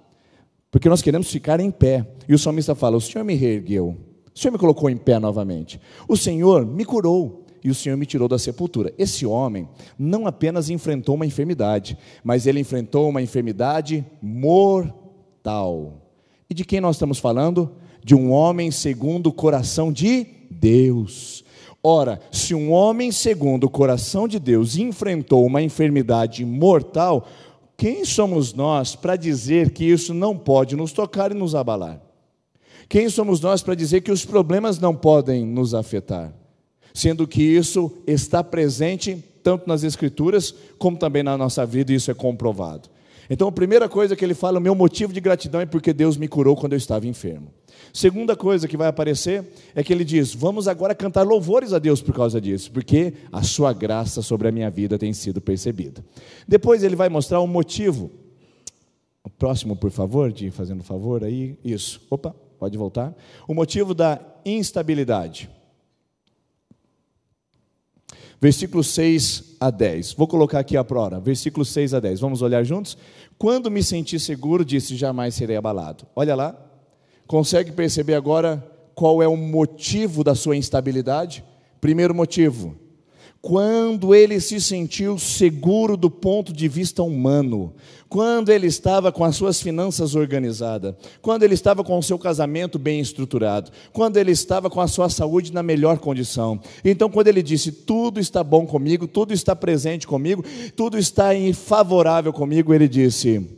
Porque nós queremos ficar em pé. E o salmista fala, o Senhor me reergueu. O Senhor me colocou em pé novamente. O Senhor me curou. E o Senhor me tirou da sepultura. Esse homem não apenas enfrentou uma enfermidade, mas ele enfrentou uma enfermidade mortal. E de quem nós estamos falando? De um homem segundo o coração de Deus. Ora, se um homem segundo o coração de Deus enfrentou uma enfermidade mortal, quem somos nós para dizer que isso não pode nos tocar e nos abalar? Quem somos nós para dizer que os problemas não podem nos afetar? Sendo que isso está presente tanto nas Escrituras, como também na nossa vida, e isso é comprovado. Então, a primeira coisa que ele fala, o meu motivo de gratidão é porque Deus me curou quando eu estava enfermo. Segunda coisa que vai aparecer é que ele diz, vamos agora cantar louvores a Deus por causa disso, porque a sua graça sobre a minha vida tem sido percebida. Depois ele vai mostrar o motivo. O próximo, por favor, de fazendo favor aí, isso. Opa, pode voltar. O motivo da instabilidade. Versículos 6 a 10. Vou colocar aqui a prova. Versículos 6 a 10. Vamos olhar juntos? Quando me senti seguro, disse, jamais serei abalado. Olha lá. Consegue perceber agora qual é o motivo da sua instabilidade? Primeiro motivo. Quando ele se sentiu seguro do ponto de vista humano, quando ele estava com as suas finanças organizadas, quando ele estava com o seu casamento bem estruturado, quando ele estava com a sua saúde na melhor condição. Então, quando ele disse, tudo está bom comigo, tudo está presente comigo, tudo está favorável comigo, ele disse,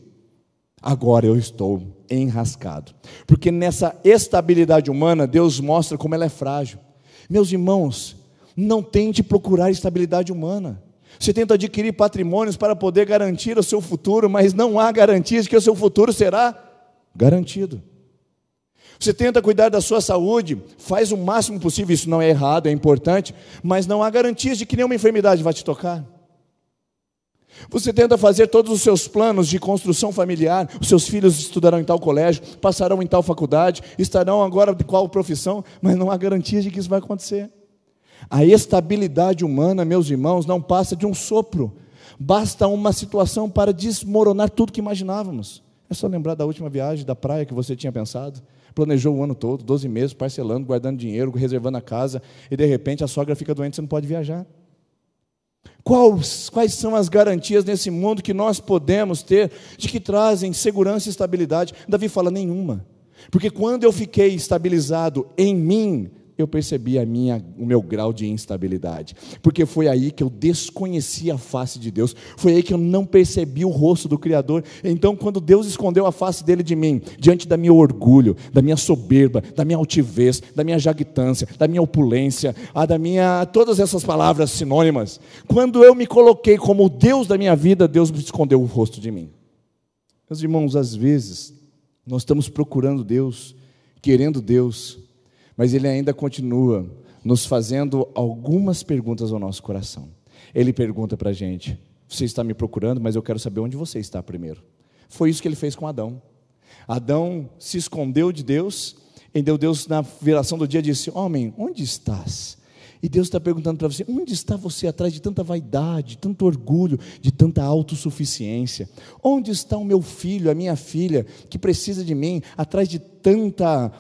agora eu estou enrascado. Porque nessa estabilidade humana, Deus mostra como ela é frágil. Meus irmãos, não tente procurar estabilidade humana. Você tenta adquirir patrimônios para poder garantir o seu futuro, mas não há garantias de que o seu futuro será garantido. Você tenta cuidar da sua saúde, faz o máximo possível, isso não é errado, é importante, mas não há garantias de que nenhuma enfermidade vai te tocar. Você tenta fazer todos os seus planos de construção familiar, os seus filhos estudarão em tal colégio, passarão em tal faculdade, estarão agora de qual profissão, mas não há garantias de que isso vai acontecer. A estabilidade humana, meus irmãos, não passa de um sopro. Basta uma situação para desmoronar tudo que imaginávamos. É só lembrar da última viagem da praia que você tinha pensado. Planejou o ano todo, 12 meses, parcelando, guardando dinheiro, reservando a casa, e de repente a sogra fica doente, você não pode viajar. Quais são as garantias nesse mundo que nós podemos ter, de que trazem segurança e estabilidade? Davi fala, nenhuma. Porque quando eu fiquei estabilizado em mim, eu percebi o meu grau de instabilidade, porque foi aí que eu desconheci a face de Deus, foi aí que eu não percebi o rosto do Criador. Então, quando Deus escondeu a face dele de mim, diante da meu orgulho, da minha soberba, da minha altivez, da minha jactância, da minha opulência, todas essas palavras sinônimas, quando eu me coloquei como o Deus da minha vida, Deus me escondeu o rosto de mim. Meus irmãos, às vezes, nós estamos procurando Deus, querendo Deus, mas Ele ainda continua nos fazendo algumas perguntas ao nosso coração. Ele pergunta para a gente, você está me procurando, mas eu quero saber onde você está primeiro. Foi isso que Ele fez com Adão. Adão se escondeu de Deus, e Deus na viração do dia disse, homem, onde estás? E Deus está perguntando para você, onde está você atrás de tanta vaidade, de tanto orgulho, de tanta autossuficiência? Onde está o meu filho, a minha filha, que precisa de mim, atrás de tanta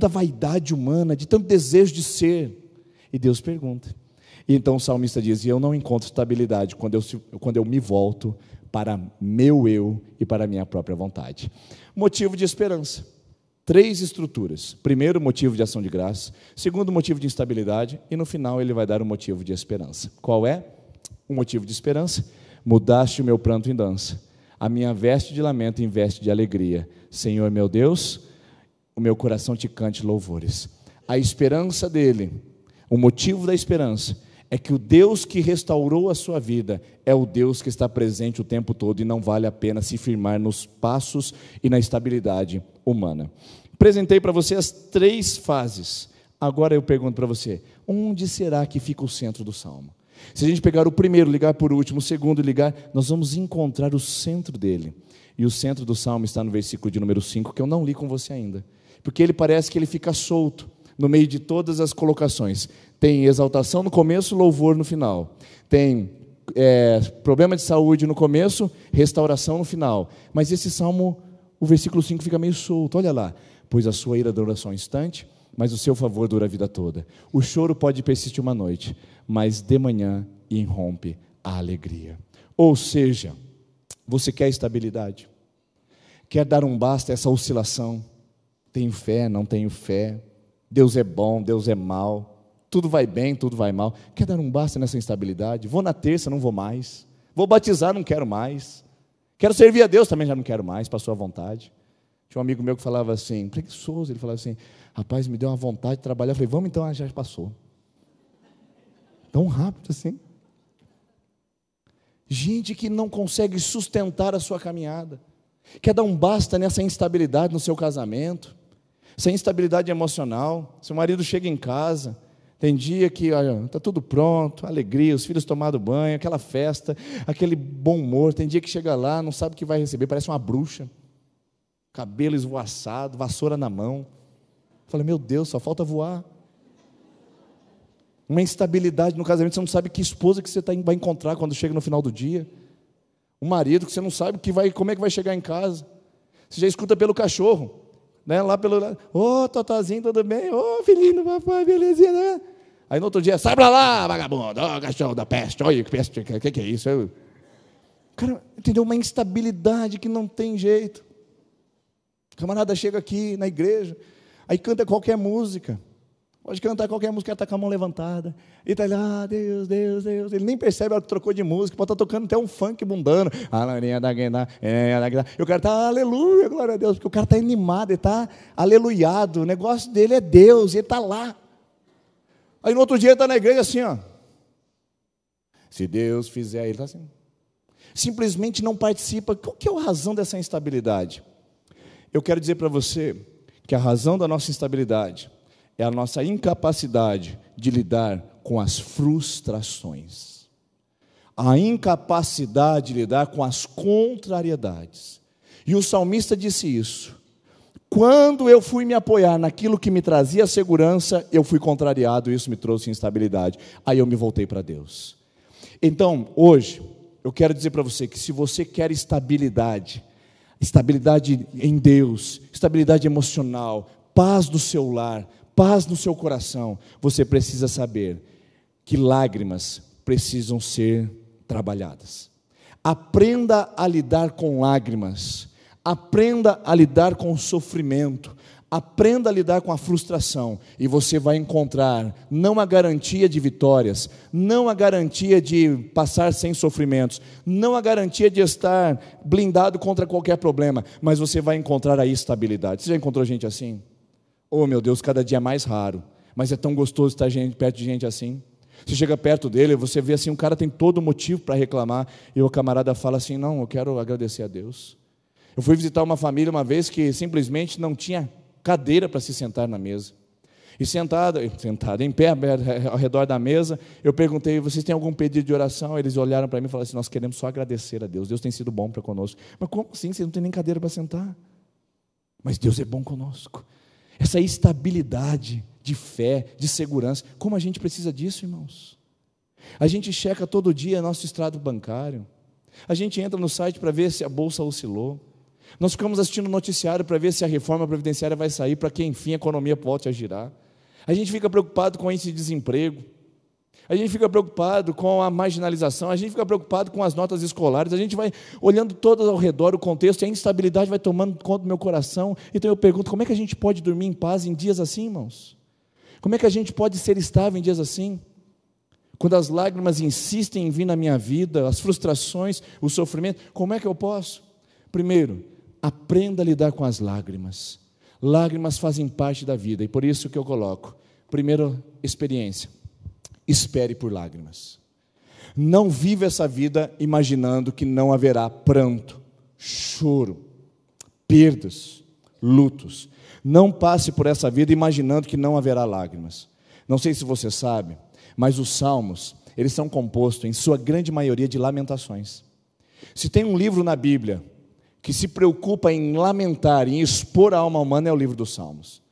vaidade humana, de tanto desejo de ser? E Deus pergunta. E então o salmista diz, eu não encontro estabilidade quando eu me volto para meu eu e para a minha própria vontade. Motivo de esperança. 3 estruturas. Primeiro, motivo de ação de graça. Segundo, motivo de instabilidade. E no final ele vai dar um motivo de esperança. Qual é o motivo de esperança? Mudaste o meu pranto em dança, a minha veste de lamento em veste de alegria. Senhor meu Deus, o meu coração te cante louvores. A esperança dele, o motivo da esperança, é que o Deus que restaurou a sua vida é o Deus que está presente o tempo todo, e não vale a pena se firmar nos passos e na estabilidade humana. Apresentei para você as 3 fases. Agora eu pergunto para você, onde será que fica o centro do Salmo? Se a gente pegar o primeiro, ligar por último, o segundo ligar, nós vamos encontrar o centro dele. E o centro do Salmo está no versículo de número 5, que eu não li com você ainda, porque ele parece que ele fica solto no meio de todas as colocações. Tem exaltação no começo, louvor no final. Tem problema de saúde no começo, restauração no final. Mas esse Salmo, o versículo 5 fica meio solto. Olha lá, pois a sua ira dura só um instante, mas o seu favor dura a vida toda. O choro pode persistir uma noite, mas de manhã irrompe a alegria. Ou seja, você quer estabilidade? Quer dar um basta a essa oscilação? Tenho fé, não tenho fé, Deus é bom, Deus é mal, tudo vai bem, tudo vai mal. Quer dar um basta nessa instabilidade? Vou na terça, não vou mais. Vou batizar, não quero mais. Quero servir a Deus, também já não quero mais, passou a vontade. Tinha um amigo meu que falava assim, preguiçoso, ele falava assim, rapaz, me deu uma vontade de trabalhar. Eu falei, vamos então, já passou. Tão rápido assim. Gente que não consegue sustentar a sua caminhada. Quer dar um basta nessa instabilidade no seu casamento, essa instabilidade emocional. Seu marido chega em casa, tem dia que está tudo pronto, alegria, os filhos tomaram banho, aquela festa, aquele bom humor. Tem dia que chega lá, não sabe o que vai receber, parece uma bruxa, cabelo esvoaçado, vassoura na mão. Fala, meu Deus, só falta voar. Uma instabilidade no casamento, você não sabe que esposa que você vai encontrar quando chega no final do dia. Um marido que você não sabe como é que vai chegar em casa. Você já escuta pelo cachorro, né? Lá pelo, ô, Totozinho, tudo bem? Ô, filhinho do papai, belezinha, né? Aí no outro dia, sai pra lá, vagabundo, ó, cachorro da peste, olha que peste, o que é isso? Cara, entendeu? Uma instabilidade que não tem jeito. O camarada chega aqui na igreja, aí canta qualquer música. Pode cantar qualquer música, está com a mão levantada. E está lá, Deus, Deus, Deus. Ele nem percebe a hora que trocou de música. Pode estar tocando até um funk mundano. E o cara está, aleluia, glória a Deus. Porque o cara está animado, ele está aleluiado. O negócio dele é Deus, ele está lá. Aí no outro dia ele está na igreja assim, ó. Se Deus fizer, ele está assim. Simplesmente não participa. Qual que é a razão dessa instabilidade? Eu quero dizer para você que a razão da nossa instabilidade é a nossa incapacidade de lidar com as frustrações. A incapacidade de lidar com as contrariedades. E o salmista disse isso. Quando eu fui me apoiar naquilo que me trazia segurança, eu fui contrariado e isso me trouxe instabilidade. Aí eu me voltei para Deus. Então, hoje, eu quero dizer para você que se você quer estabilidade em Deus, estabilidade emocional, paz do seu lar, paz no seu coração, você precisa saber que lágrimas precisam ser trabalhadas. Aprenda a lidar com lágrimas, aprenda a lidar com o sofrimento, aprenda a lidar com a frustração, e você vai encontrar não a garantia de vitórias, não a garantia de passar sem sofrimentos, não a garantia de estar blindado contra qualquer problema, mas você vai encontrar a estabilidade. Você já encontrou gente assim? Oh, meu Deus, cada dia é mais raro, mas é tão gostoso estar perto de gente assim. Você chega perto dele, você vê assim, um cara tem todo motivo para reclamar, e o camarada fala assim, não, eu quero agradecer a Deus. Eu fui visitar uma família uma vez que simplesmente não tinha cadeira para se sentar na mesa. E sentado em pé, ao redor da mesa, eu perguntei, vocês têm algum pedido de oração? Eles olharam para mim e falaram assim, nós queremos só agradecer a Deus, Deus tem sido bom para conosco. Mas como assim? Você não tem nem cadeira para sentar? Mas Deus é bom conosco. Essa estabilidade de fé, de segurança, como a gente precisa disso, irmãos? A gente checa todo dia nosso extrato bancário, a gente entra no site para ver se a bolsa oscilou, nós ficamos assistindo o noticiário para ver se a reforma previdenciária vai sair, para que enfim a economia volte a girar. A gente fica preocupado com o índice de desemprego, a gente fica preocupado com a marginalização, a gente fica preocupado com as notas escolares, a gente vai olhando todo ao redor o contexto, e a instabilidade vai tomando conta do meu coração. Então eu pergunto, como é que a gente pode dormir em paz em dias assim, irmãos? Como é que a gente pode ser estável em dias assim? Quando as lágrimas insistem em vir na minha vida, as frustrações, o sofrimento, como é que eu posso? Primeiro, aprenda a lidar com as lágrimas. Lágrimas fazem parte da vida, e por isso que eu coloco, primeira experiência, espere por lágrimas. Não viva essa vida imaginando que não haverá pranto, choro, perdas, lutos. Não passe por essa vida imaginando que não haverá lágrimas. Não sei se você sabe, mas os salmos, eles são compostos em sua grande maioria de lamentações. Se tem um livro na Bíblia que se preocupa em lamentar, em expor a alma humana, é o livro dos Salmos.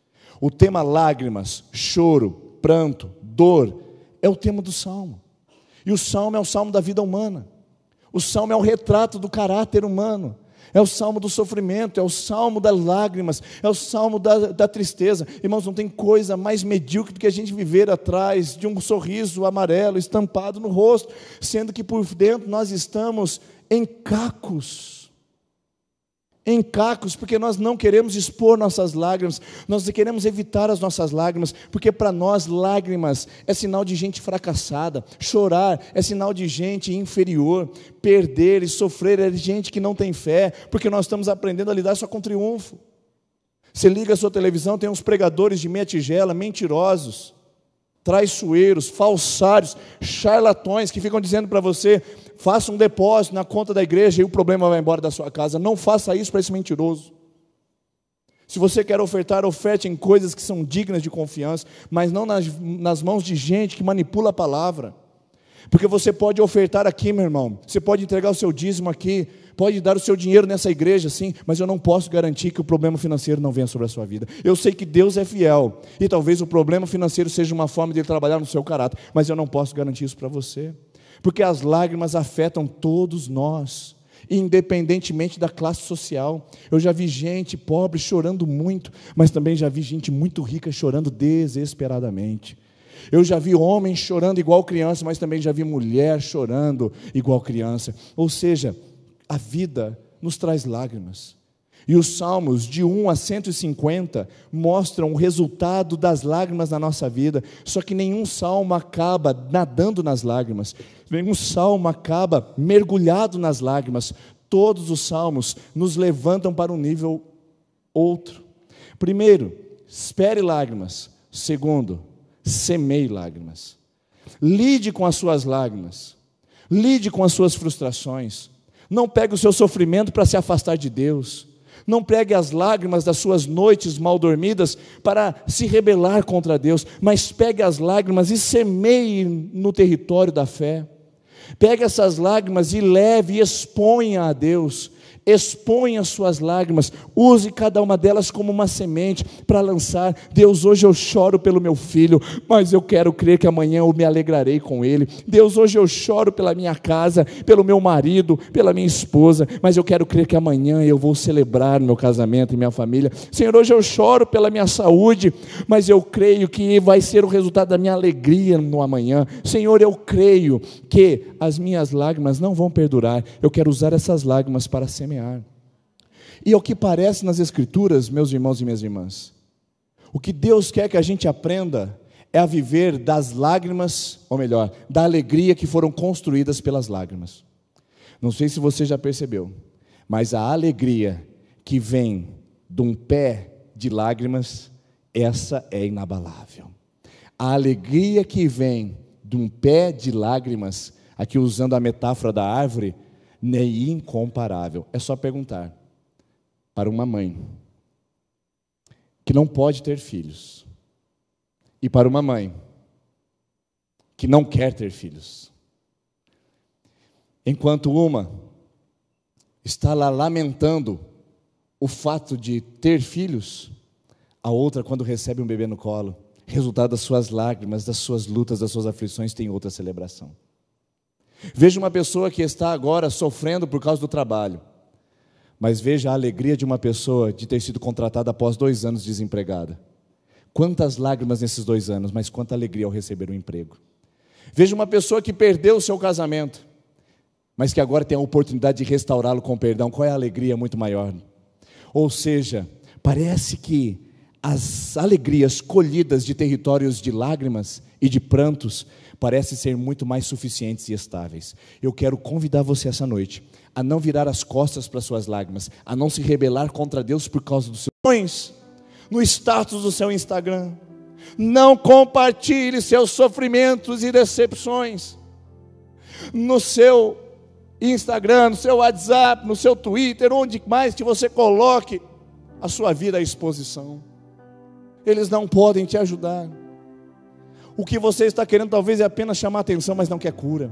O tema lágrimas, choro, pranto, dor, é o tema do Salmo. E o Salmo é o Salmo da vida humana. O Salmo é o retrato do caráter humano. É o Salmo do sofrimento, é o Salmo das lágrimas, é o Salmo da tristeza. Irmãos, não tem coisa mais medíocre do que a gente viver atrás de um sorriso amarelo estampado no rosto, sendo que por dentro nós estamos em cacos, porque nós não queremos expor nossas lágrimas, nós queremos evitar as nossas lágrimas, porque para nós lágrimas é sinal de gente fracassada, chorar é sinal de gente inferior, perder e sofrer é de gente que não tem fé, porque nós estamos aprendendo a lidar só com triunfo. Você liga a sua televisão, tem uns pregadores de meia tigela, mentirosos, traiçoeiros, falsários, charlatões, que ficam dizendo para você, faça um depósito na conta da igreja e o problema vai embora da sua casa. Não faça isso para esse mentiroso. Se você quer ofertar, oferte em coisas que são dignas de confiança, mas não nas mãos de gente que manipula a palavra. Porque você pode ofertar aqui, meu irmão, você pode entregar o seu dízimo aqui, pode dar o seu dinheiro nessa igreja, sim, mas eu não posso garantir que o problema financeiro não venha sobre a sua vida. Eu sei que Deus é fiel, e talvez o problema financeiro seja uma forma de Ele trabalhar no seu caráter, mas eu não posso garantir isso para você, porque as lágrimas afetam todos nós, independentemente da classe social. Eu já vi gente pobre chorando muito, mas também já vi gente muito rica chorando desesperadamente. Eu já vi homem chorando igual criança, mas também já vi mulher chorando igual criança. Ou seja, a vida nos traz lágrimas. E os salmos de 1 a 150 mostram o resultado das lágrimas na nossa vida. Só que nenhum salmo acaba nadando nas lágrimas. Nenhum salmo acaba mergulhado nas lágrimas. Todos os salmos nos levantam para um nível outro. Primeiro, espere lágrimas. Segundo, semeie lágrimas. Lide com as suas lágrimas. Lide com as suas frustrações. Não pegue o seu sofrimento para se afastar de Deus. Não pregue as lágrimas das suas noites mal dormidas para se rebelar contra Deus, mas pegue as lágrimas e semeie no território da fé. Pegue essas lágrimas e leve e exponha a Deus. Exponha as suas lágrimas, use cada uma delas como uma semente para lançar. Deus, hoje eu choro pelo meu filho, mas eu quero crer que amanhã eu me alegrarei com ele. Deus, hoje eu choro pela minha casa, pelo meu marido, pela minha esposa, mas eu quero crer que amanhã eu vou celebrar meu casamento e minha família. Senhor, hoje eu choro pela minha saúde, mas eu creio que vai ser o resultado da minha alegria no amanhã. Senhor, eu creio que as minhas lágrimas não vão perdurar, eu quero usar essas lágrimas para semear. E ao que parece nas Escrituras, meus irmãos e minhas irmãs, o que Deus quer que a gente aprenda é a viver das lágrimas, ou melhor, da alegria que foram construídas pelas lágrimas. Não sei se você já percebeu, mas a alegria que vem de um pé de lágrimas, essa é inabalável. A alegria que vem de um pé de lágrimas, aqui usando a metáfora da árvore, é incomparável. É só perguntar para uma mãe que não pode ter filhos e para uma mãe que não quer ter filhos. Enquanto uma está lá lamentando o fato de ter filhos, a outra, quando recebe um bebê no colo, resultado das suas lágrimas, das suas lutas, das suas aflições, tem outra celebração. Veja uma pessoa que está agora sofrendo por causa do trabalho, mas veja a alegria de uma pessoa de ter sido contratada após 2 anos desempregada. Quantas lágrimas nesses 2 anos, mas quanta alegria ao receber um emprego. Veja uma pessoa que perdeu o seu casamento, mas que agora tem a oportunidade de restaurá-lo com perdão. Qual é a alegria muito maior? Ou seja, parece que as alegrias colhidas de territórios de lágrimas e de prantos parecem ser muito mais suficientes e estáveis. Eu quero convidar você essa noite a não virar as costas para suas lágrimas, a não se rebelar contra Deus por causa dos seus no status do seu Instagram. Não compartilhe seus sofrimentos e decepções no seu Instagram, no seu WhatsApp, no seu Twitter, onde mais que você coloque a sua vida à exposição. Eles não podem te ajudar. O que você está querendo talvez é apenas chamar atenção, mas não quer cura.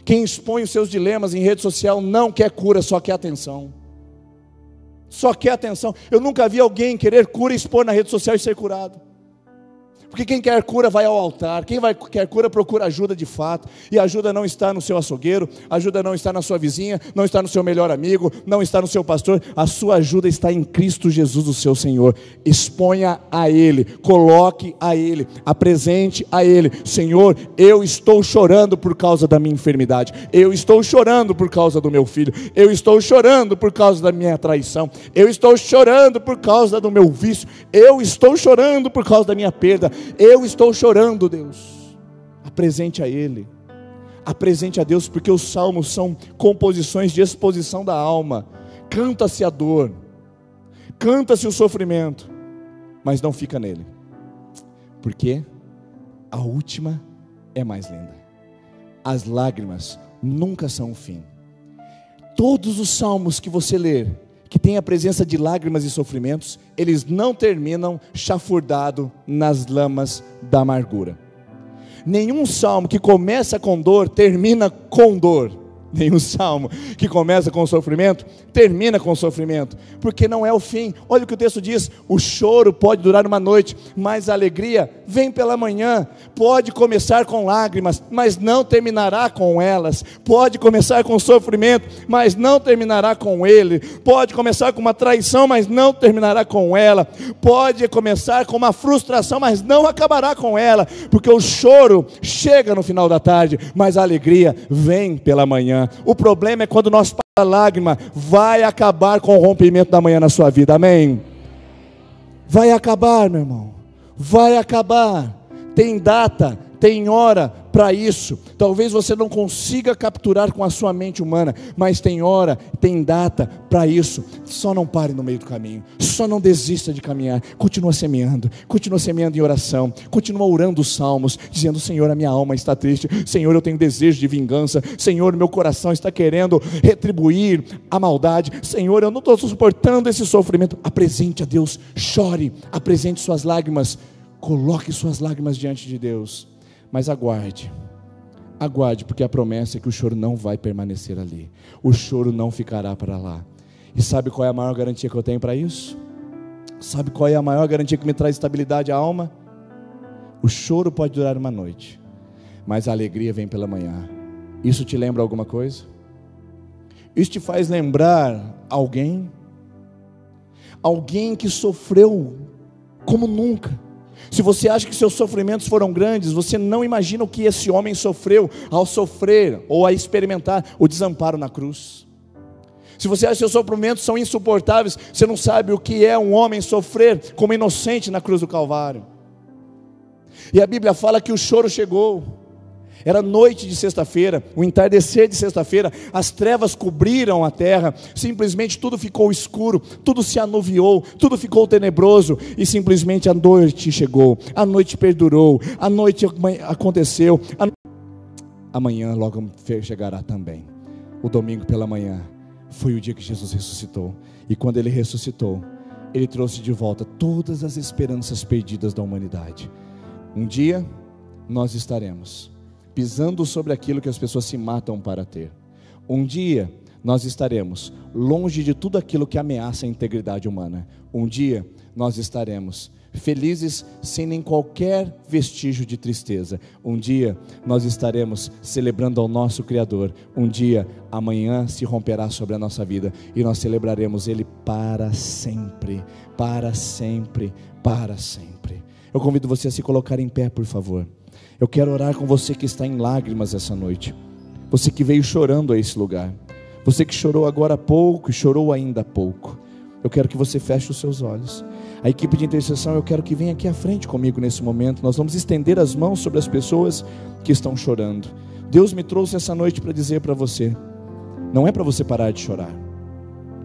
Quem expõe os seus dilemas em rede social não quer cura, só quer atenção. Só quer atenção. Eu nunca vi alguém querer cura e expor na rede social e ser curado. Porque quem quer cura vai ao altar, quem quer cura procura ajuda de fato, e a ajuda não está no seu açougueiro, a ajuda não está na sua vizinha, não está no seu melhor amigo, não está no seu pastor, a sua ajuda está em Cristo Jesus, o seu Senhor. Exponha a Ele, coloque a Ele, apresente a Ele: Senhor, eu estou chorando por causa da minha enfermidade, eu estou chorando por causa do meu filho, eu estou chorando por causa da minha traição, eu estou chorando por causa do meu vício, eu estou chorando por causa da minha perda. Eu estou chorando, Deus. Apresente a Ele. Apresente a Deus, porque os salmos são composições de exposição da alma. Canta-se a dor, canta-se o sofrimento, mas não fica nele, porque a última é mais linda. As lágrimas nunca são o fim. Todos os salmos que você ler, que tem a presença de lágrimas e sofrimentos, eles não terminam chafurdado nas lamas da amargura. Nenhum salmo que começa com dor, termina com dor. Nenhum salmo que começa com sofrimento, termina com sofrimento, porque não é o fim. Olha o que o texto diz: o choro pode durar uma noite, mas a alegria vem pela manhã. Pode começar com lágrimas, mas não terminará com elas. Pode começar com sofrimento, mas não terminará com ele. Pode começar com uma traição, mas não terminará com ela. Pode começar com uma frustração, mas não acabará com ela, porque o choro chega no final da tarde, mas a alegria vem pela manhã. O problema é quando nós a lágrima vai acabar com o rompimento da manhã na sua vida, amém? Vai acabar, meu irmão, vai acabar. Tem data, tem hora para isso. Talvez você não consiga capturar com a sua mente humana, mas tem hora, tem data para isso. Só não pare no meio do caminho, só não desista de caminhar. Continua semeando em oração, continua orando os salmos, dizendo: Senhor, a minha alma está triste, Senhor, eu tenho desejo de vingança, Senhor, meu coração está querendo retribuir a maldade, Senhor, eu não estou suportando esse sofrimento. Apresente a Deus, chore, apresente suas lágrimas, coloque suas lágrimas diante de Deus. Mas aguarde, porque a promessa é que o choro não vai permanecer ali, o choro não ficará para lá. E sabe qual é a maior garantia que eu tenho para isso? Sabe qual é a maior garantia que me traz estabilidade à alma? O choro pode durar uma noite, mas a alegria vem pela manhã. Isso te lembra alguma coisa? Isso te faz lembrar alguém que sofreu como nunca. Se você acha que seus sofrimentos foram grandes, você não imagina o que esse homem sofreu ao sofrer ou a experimentar o desamparo na cruz. Se você acha que seus sofrimentos são insuportáveis, você não sabe o que é um homem sofrer como inocente na cruz do Calvário. E a Bíblia fala que o choro chegou. Era noite de sexta-feira, o entardecer de sexta-feira, as trevas cobriram a terra, simplesmente tudo ficou escuro, tudo se anuviou, tudo ficou tenebroso, e simplesmente a noite chegou, a noite perdurou, a noite aconteceu, amanhã logo chegará também. O domingo pela manhã foi o dia que Jesus ressuscitou, e quando Ele ressuscitou, Ele trouxe de volta todas as esperanças perdidas da humanidade. Um dia nós estaremos pisando sobre aquilo que as pessoas se matam para ter. Um dia nós estaremos longe de tudo aquilo que ameaça a integridade humana. Um dia nós estaremos felizes sem nem qualquer vestígio de tristeza. Um dia nós estaremos celebrando ao nosso Criador. Um dia amanhã se romperá sobre a nossa vida e nós celebraremos Ele para sempre, para sempre, para sempre. Eu convido você a se colocar em pé, por favor. Eu quero orar com você que está em lágrimas essa noite, você que veio chorando a esse lugar, você que chorou agora há pouco e chorou ainda há pouco. Eu quero que você feche os seus olhos. A equipe de intercessão, eu quero que venha aqui à frente comigo nesse momento. Nós vamos estender as mãos sobre as pessoas que estão chorando. Deus me trouxe essa noite para dizer para você, não é para você parar de chorar,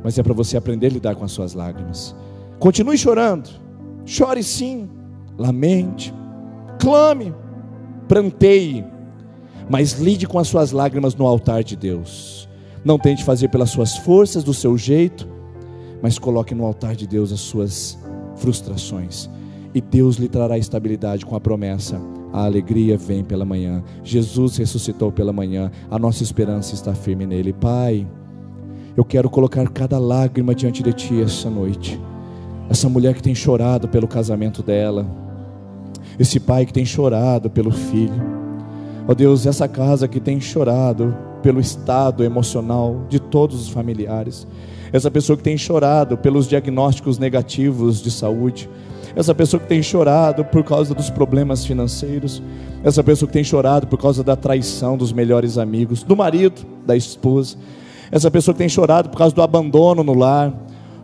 mas é para você aprender a lidar com as suas lágrimas. Continue chorando, chore sim, lamente, clame, pranteie, mas lide com as suas lágrimas no altar de Deus. Não tente fazer pelas suas forças, do seu jeito, mas coloque no altar de Deus as suas frustrações, e Deus lhe trará estabilidade com a promessa: a alegria vem pela manhã. Jesus ressuscitou pela manhã, a nossa esperança está firme nele. Pai, eu quero colocar cada lágrima diante de Ti essa noite. Essa mulher que tem chorado pelo casamento dela, esse pai que tem chorado pelo filho, ó Deus, essa casa que tem chorado pelo estado emocional de todos os familiares, essa pessoa que tem chorado pelos diagnósticos negativos de saúde, essa pessoa que tem chorado por causa dos problemas financeiros, essa pessoa que tem chorado por causa da traição dos melhores amigos, do marido, da esposa, essa pessoa que tem chorado por causa do abandono no lar,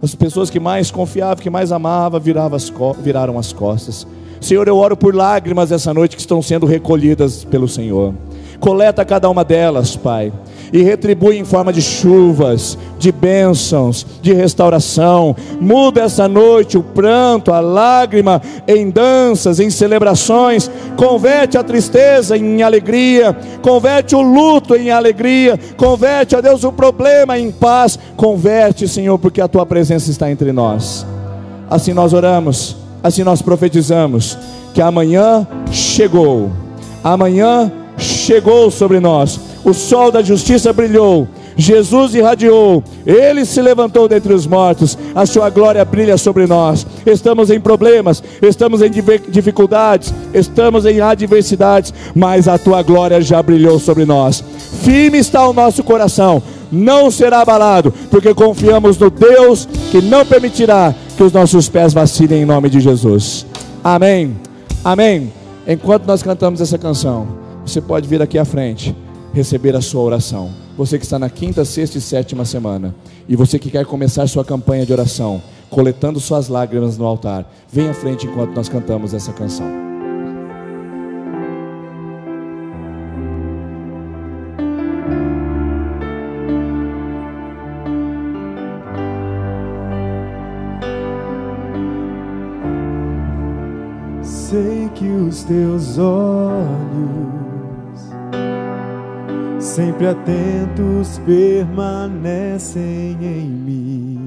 as pessoas que mais confiavam, que mais amavam, viraram as costas. Senhor, eu oro por lágrimas essa noite que estão sendo recolhidas pelo Senhor. Coleta cada uma delas, Pai, e retribui em forma de chuvas, de bênçãos, de restauração. Muda essa noite o pranto, a lágrima em danças, em celebrações. Converte a tristeza em alegria, converte o luto em alegria, converte, ó Deus, o problema em paz. Converte, Senhor, porque a Tua presença está entre nós. Assim nós oramos, assim nós profetizamos que amanhã chegou sobre nós. o sol da justiça brilhou, Jesus irradiou, Ele se levantou dentre os mortos, a sua glória brilha sobre nós. Estamos em problemas, estamos em dificuldades, estamos em adversidades, mas a tua glória já brilhou sobre nós. Firme está o nosso coração, não será abalado, porque confiamos no Deus que não permitirá que os nossos pés vacilem, em nome de Jesus. Amém, amém. Enquanto nós cantamos essa canção, você pode vir aqui à frente, receber a sua oração. Você que está na 5ª, 6ª e 7ª semana, e você que quer começar sua campanha de oração, coletando suas lágrimas no altar, vem à frente enquanto nós cantamos essa canção. Sei que os teus olhos, sempre atentos, permanecem em mim.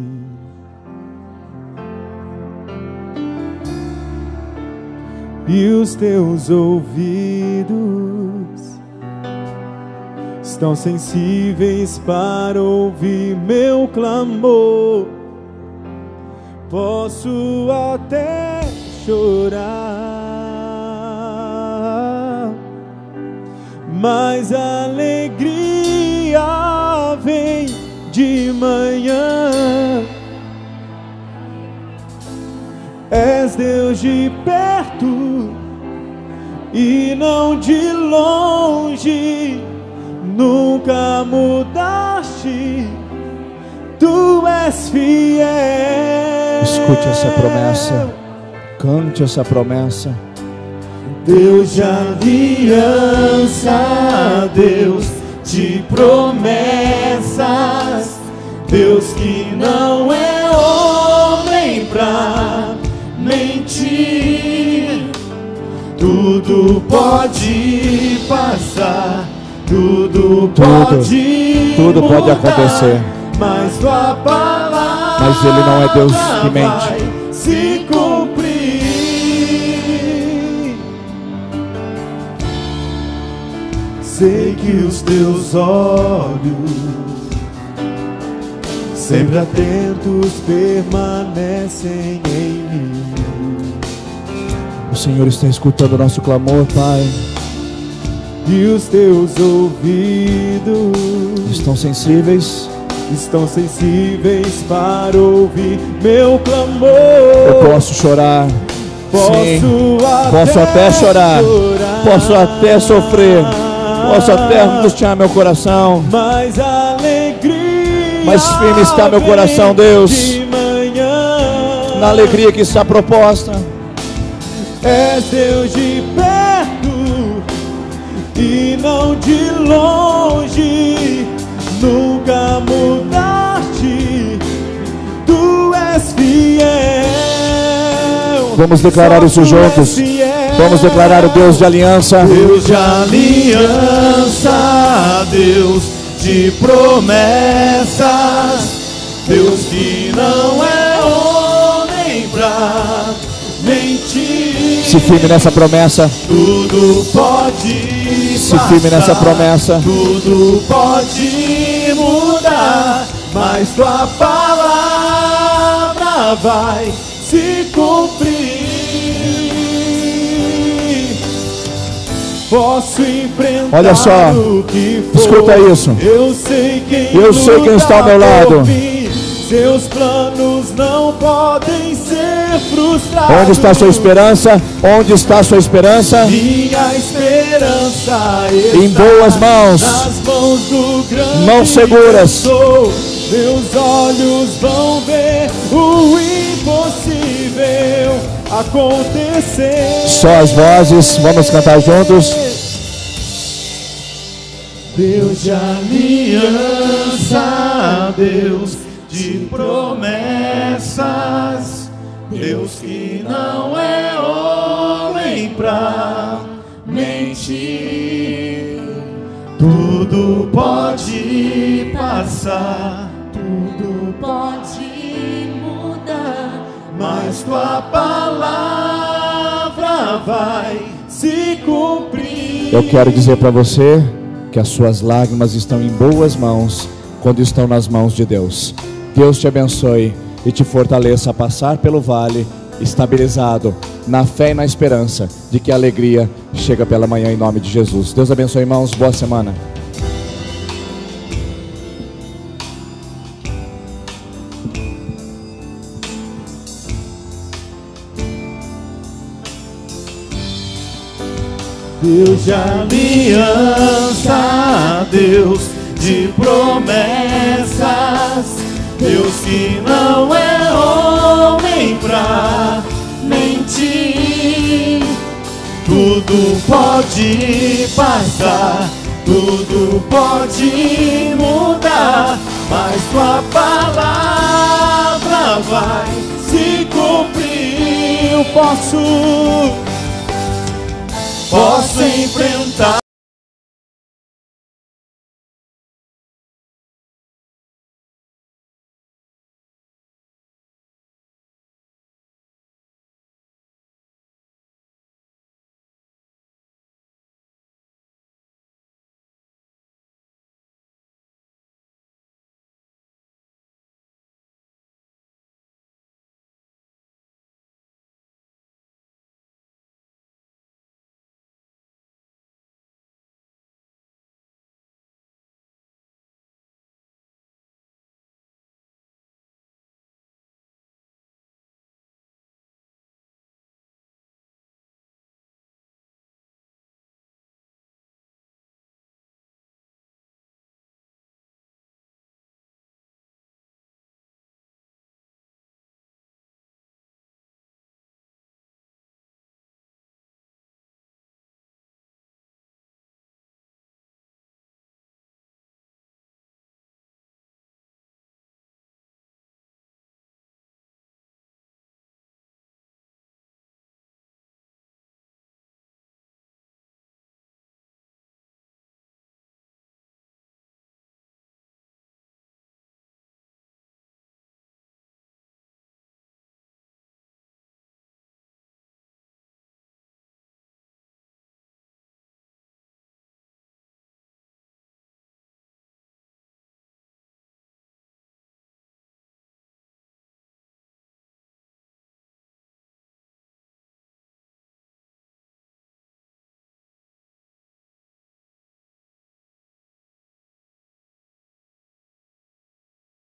E os teus ouvidos estão sensíveis para ouvir meu clamor. Posso até chorar, mas a alegria vem de manhã. És Deus de perto e não de longe, nunca mudaste, tu és fiel. Escute essa promessa, cante essa promessa. Deus de aliança, Deus de promessas, Deus que não é homem pra mentir. Tudo pode passar, tudo pode acontecer, mas tua palavra, mas Ele não é Deus que mente. Se cumprir. Sei que os teus olhos, sempre atentos, permanecem em mim. O Senhor está escutando o nosso clamor, Pai. E os teus ouvidos estão sensíveis para ouvir meu clamor. Eu posso chorar, sim, posso até chorar, posso até sofrer, posso até angustiar meu coração, mas a alegria, mas firme está meu coração, Deus, de manhã. na alegria que está proposta. És Deus de perto e não de longe, nunca mudaste, tu és fiel. Vamos declarar isso juntos. Vamos declarar o Deus de aliança. Deus de aliança, Deus de promessas, Deus que não é homem pra mentir. Se firme nessa promessa. Tudo pode se firme nessa promessa. Tudo pode mudar, mas tua palavra vai se cumprir. Posso enfrentar, olha só, o que for, escuta isso. Eu sei quem está ao meu lado. Seus planos não podem ser frustrados. Onde está a sua esperança? Onde está a sua esperança? Minha esperança em boas mãos, nas mãos do grande mãos seguras. Meus olhos vão ver o impossível acontecer. Só as vozes, vamos cantar juntos. Deus de aliança, Deus de promessas, Deus que não é homem pra mentir. Tudo pode passar, tudo pode mudar, mas tua palavra vai se cumprir. Eu quero dizer para você que as suas lágrimas estão em boas mãos quando estão nas mãos de Deus. Deus te abençoe e te fortaleça a passar pelo vale, estabilizado na fé e na esperança de que a alegria chega pela manhã, em nome de Jesus. Deus abençoe, irmãos. Boa semana. Deus de aliança, Deus de promessas, Deus que não é homem pra mentir. Tudo pode passar, tudo pode mudar, mas tua palavra vai se cumprir. Eu posso enfrentar